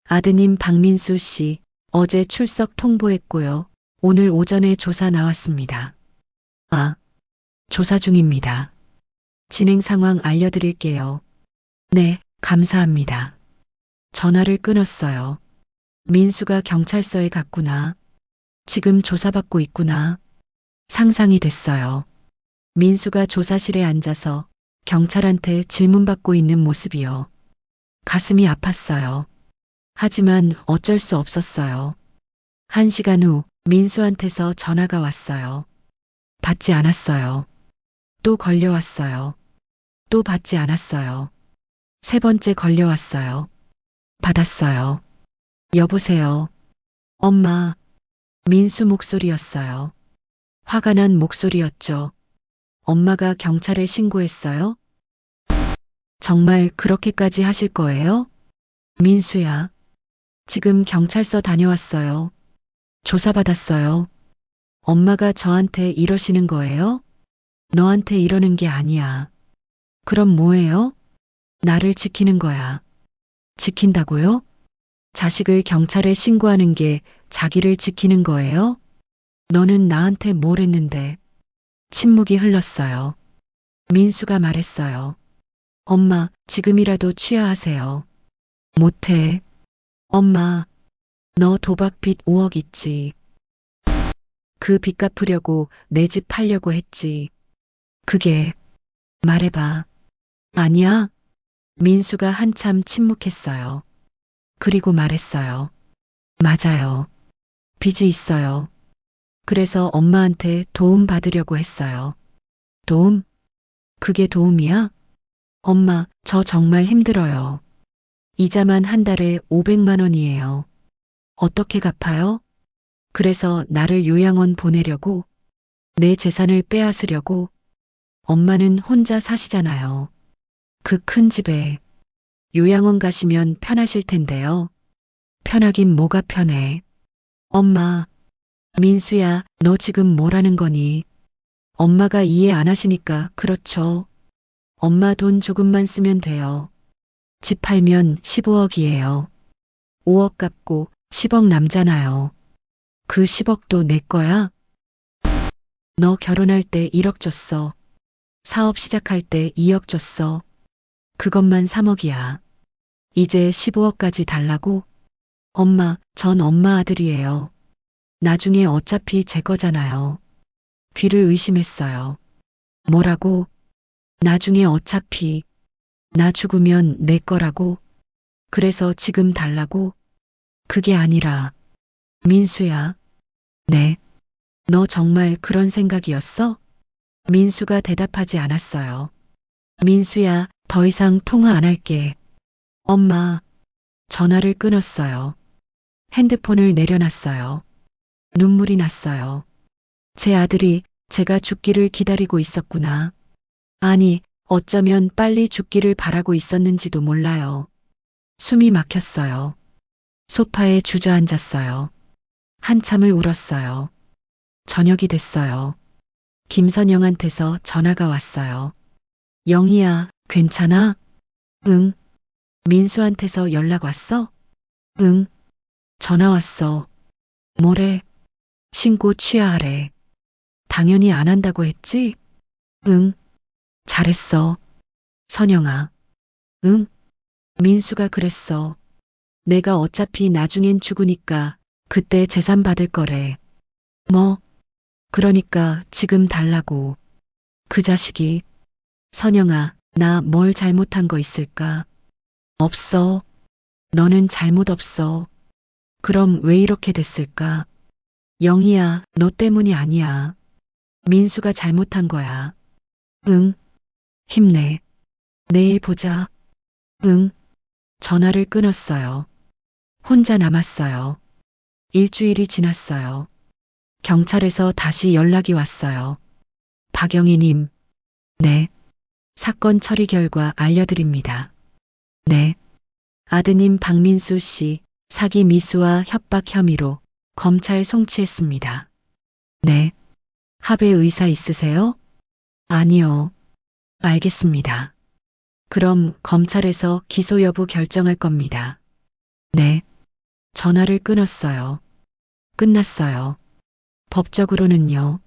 아드님 박민수 씨, 어제 출석 통보했고요. 오늘 오전에 조사 나왔습니다. 아, 조사 중입니다. 진행 상황 알려드릴게요. 네, 감사합니다. 전화를 끊었어요. 민수가 경찰서에 갔구나. 지금 조사받고 있구나. 상상이 됐어요. 민수가 조사실에 앉아서 경찰한테 질문받고 있는 모습이요. 가슴이 아팠어요. 하지만 어쩔 수 없었어요. 1시간 후 민수한테서 전화가 왔어요. 받지 않았어요. 또 걸려왔어요. 또 받지 않았어요. 3번째 걸려왔어요. 받았어요. 여보세요. 엄마. 민수 목소리였어요. 화가 난 목소리였죠. 엄마가 경찰에 신고했어요? 정말 그렇게까지 하실 거예요? 민수야. 지금 경찰서 다녀왔어요. 조사받았어요. 엄마가 저한테 이러시는 거예요? 너한테 이러는 게 아니야. 그럼 뭐예요? 나를 지키는 거야. 지킨다고요? 자식을 경찰에 신고하는 게 자기를 지키는 거예요? 너는 나한테 뭘 했는데? 침묵이 흘렀어요. 민수가 말했어요. 엄마, 지금이라도 취하하세요. 못해. 엄마, 너 도박 빚 5억 있지. 그 빚 갚으려고 내 집 팔려고 했지. 그게, 말해봐. 아니야? 민수가 한참 침묵했어요. 그리고 말했어요. 맞아요. 빚이 있어요. 그래서 엄마한테 도움 받으려고 했어요. 도움? 그게 도움이야? 엄마, 저 정말 힘들어요. 이자만 한 달에 500만 원이에요. 어떻게 갚아요? 그래서 나를 요양원 보내려고, 내 재산을 빼앗으려고. 엄마는 혼자 사시잖아요. 그 큰 집에. 요양원 가시면 편하실 텐데요. 편하긴 뭐가 편해. 엄마, 민수야, 너 지금 뭐라는 거니? 엄마가 이해 안 하시니까 그렇죠. 엄마 돈 조금만 쓰면 돼요. 집 팔면 15억이에요. 5억 갚고 10억 남잖아요. 그 10억도 내 거야? 너 결혼할 때 1억 줬어. 사업 시작할 때 2억 줬어. 그것만 3억이야. 이제 15억까지 달라고? 엄마, 전 엄마 아들이에요. 나중에 어차피 제 거잖아요. 귀를 의심했어요. 뭐라고? 나중에 어차피 나 죽으면 내 거라고? 그래서 지금 달라고? 그게 아니라 민수야. 네. 너 정말 그런 생각이었어? 민수가 대답하지 않았어요. 민수야, 더 이상 통화 안 할게. 엄마. 전화를 끊었어요. 핸드폰을 내려놨어요. 눈물이 났어요. 제 아들이 제가 죽기를 기다리고 있었구나. 아니, 어쩌면 빨리 죽기를 바라고 있었는지도 몰라요. 숨이 막혔어요. 소파에 주저앉았어요. 한참을 울었어요. 저녁이 됐어요. 김선영한테서 전화가 왔어요. 영희야, 괜찮아? 응. 민수한테서 연락 왔어? 응. 전화 왔어. 뭐래? 신고 취하하래. 당연히 안 한다고 했지? 응. 잘했어. 선영아. 응? 민수가 그랬어. 내가 어차피 나중엔 죽으니까 그때 재산 받을 거래. 뭐? 그러니까 지금 달라고. 그 자식이. 선영아, 나 뭘 잘못한 거 있을까? 없어. 너는 잘못 없어. 그럼 왜 이렇게 됐을까? 영희야, 너 때문이 아니야. 민수가 잘못한 거야. 응. 힘내. 내일 보자. 응. 전화를 끊었어요. 혼자 남았어요. 일주일이 지났어요. 경찰에서 다시 연락이 왔어요. 박영희님. 네. 사건 처리 결과 알려드립니다. 네. 아드님 박민수 씨 사기 미수와 협박 혐의로 검찰 송치했습니다. 네. 합의 의사 있으세요? 아니요. 알겠습니다. 그럼 검찰에서 기소 여부 결정할 겁니다. 네. 전화를 끊었어요. 끝났어요. 법적으로는요.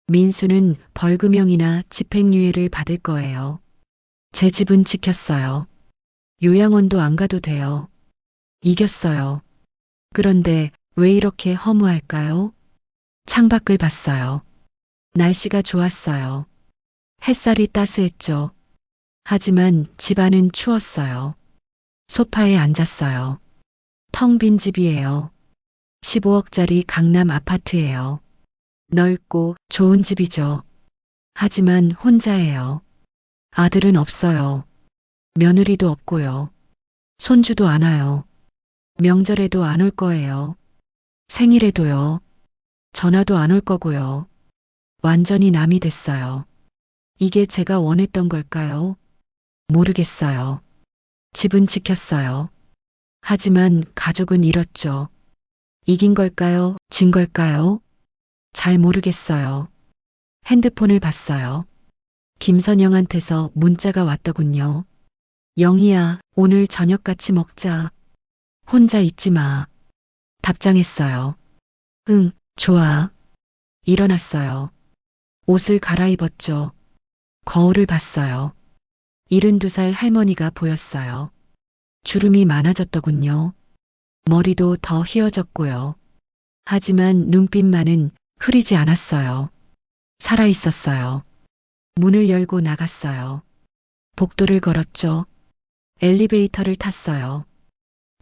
민수는 벌금형이나 집행유예를 받을 거예요. 제 집은 지켰어요. 요양원도 안 가도 돼요. 이겼어요. 그런데 왜 이렇게 허무할까요? 창밖을 봤어요. 날씨가 좋았어요. 햇살이 따스했죠. 하지만 집안은 추웠어요. 소파에 앉았어요. 텅 빈 집이에요. 15억짜리 강남 아파트예요. 넓고 좋은 집이죠. 하지만 혼자예요. 아들은 없어요. 며느리도 없고요. 손주도 안 와요. 명절에도 안 올 거예요. 생일에도요. 전화도 안 올 거고요. 완전히 남이 됐어요. 이게 제가 원했던 걸까요? 모르겠어요. 집은 지켰어요. 하지만 가족은 잃었죠. 이긴 걸까요? 진 걸까요? 잘 모르겠어요. 핸드폰을 봤어요. 김선영한테서 문자가 왔더군요. 영희야, 오늘 저녁 같이 먹자. 혼자 있지 마. 답장했어요. 응, 좋아. 일어났어요. 옷을 갈아입었죠. 거울을 봤어요. 72살 할머니가 보였어요. 주름이 많아졌더군요. 머리도 더 휘어졌고요. 하지만 눈빛만은 흐리지 않았어요. 살아 있었어요. 문을 열고 나갔어요. 복도를 걸었죠. 엘리베이터를 탔어요.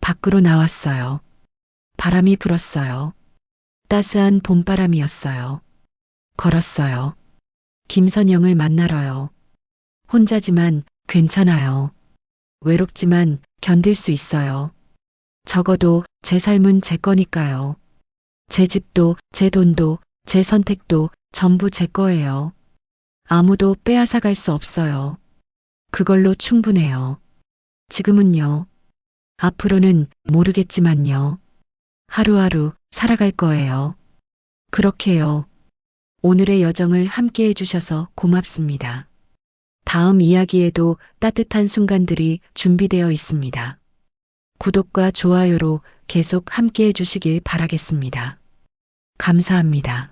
밖으로 나왔어요. 바람이 불었어요. 따스한 봄바람이었어요. 걸었어요. 김선영을 만나러요. 혼자지만 괜찮아요. 외롭지만 견딜 수 있어요. 적어도 제 삶은 제 거니까요. 제 집도, 제 돈도, 제 선택도 전부 제 거예요. 아무도 빼앗아 갈 수 없어요. 그걸로 충분해요. 지금은요. 앞으로는 모르겠지만요. 하루하루 살아갈 거예요. 그렇게요. 오늘의 여정을 함께 해주셔서 고맙습니다. 다음 이야기에도 따뜻한 순간들이 준비되어 있습니다. 구독과 좋아요로 계속 함께 해주시길 바라겠습니다. 감사합니다.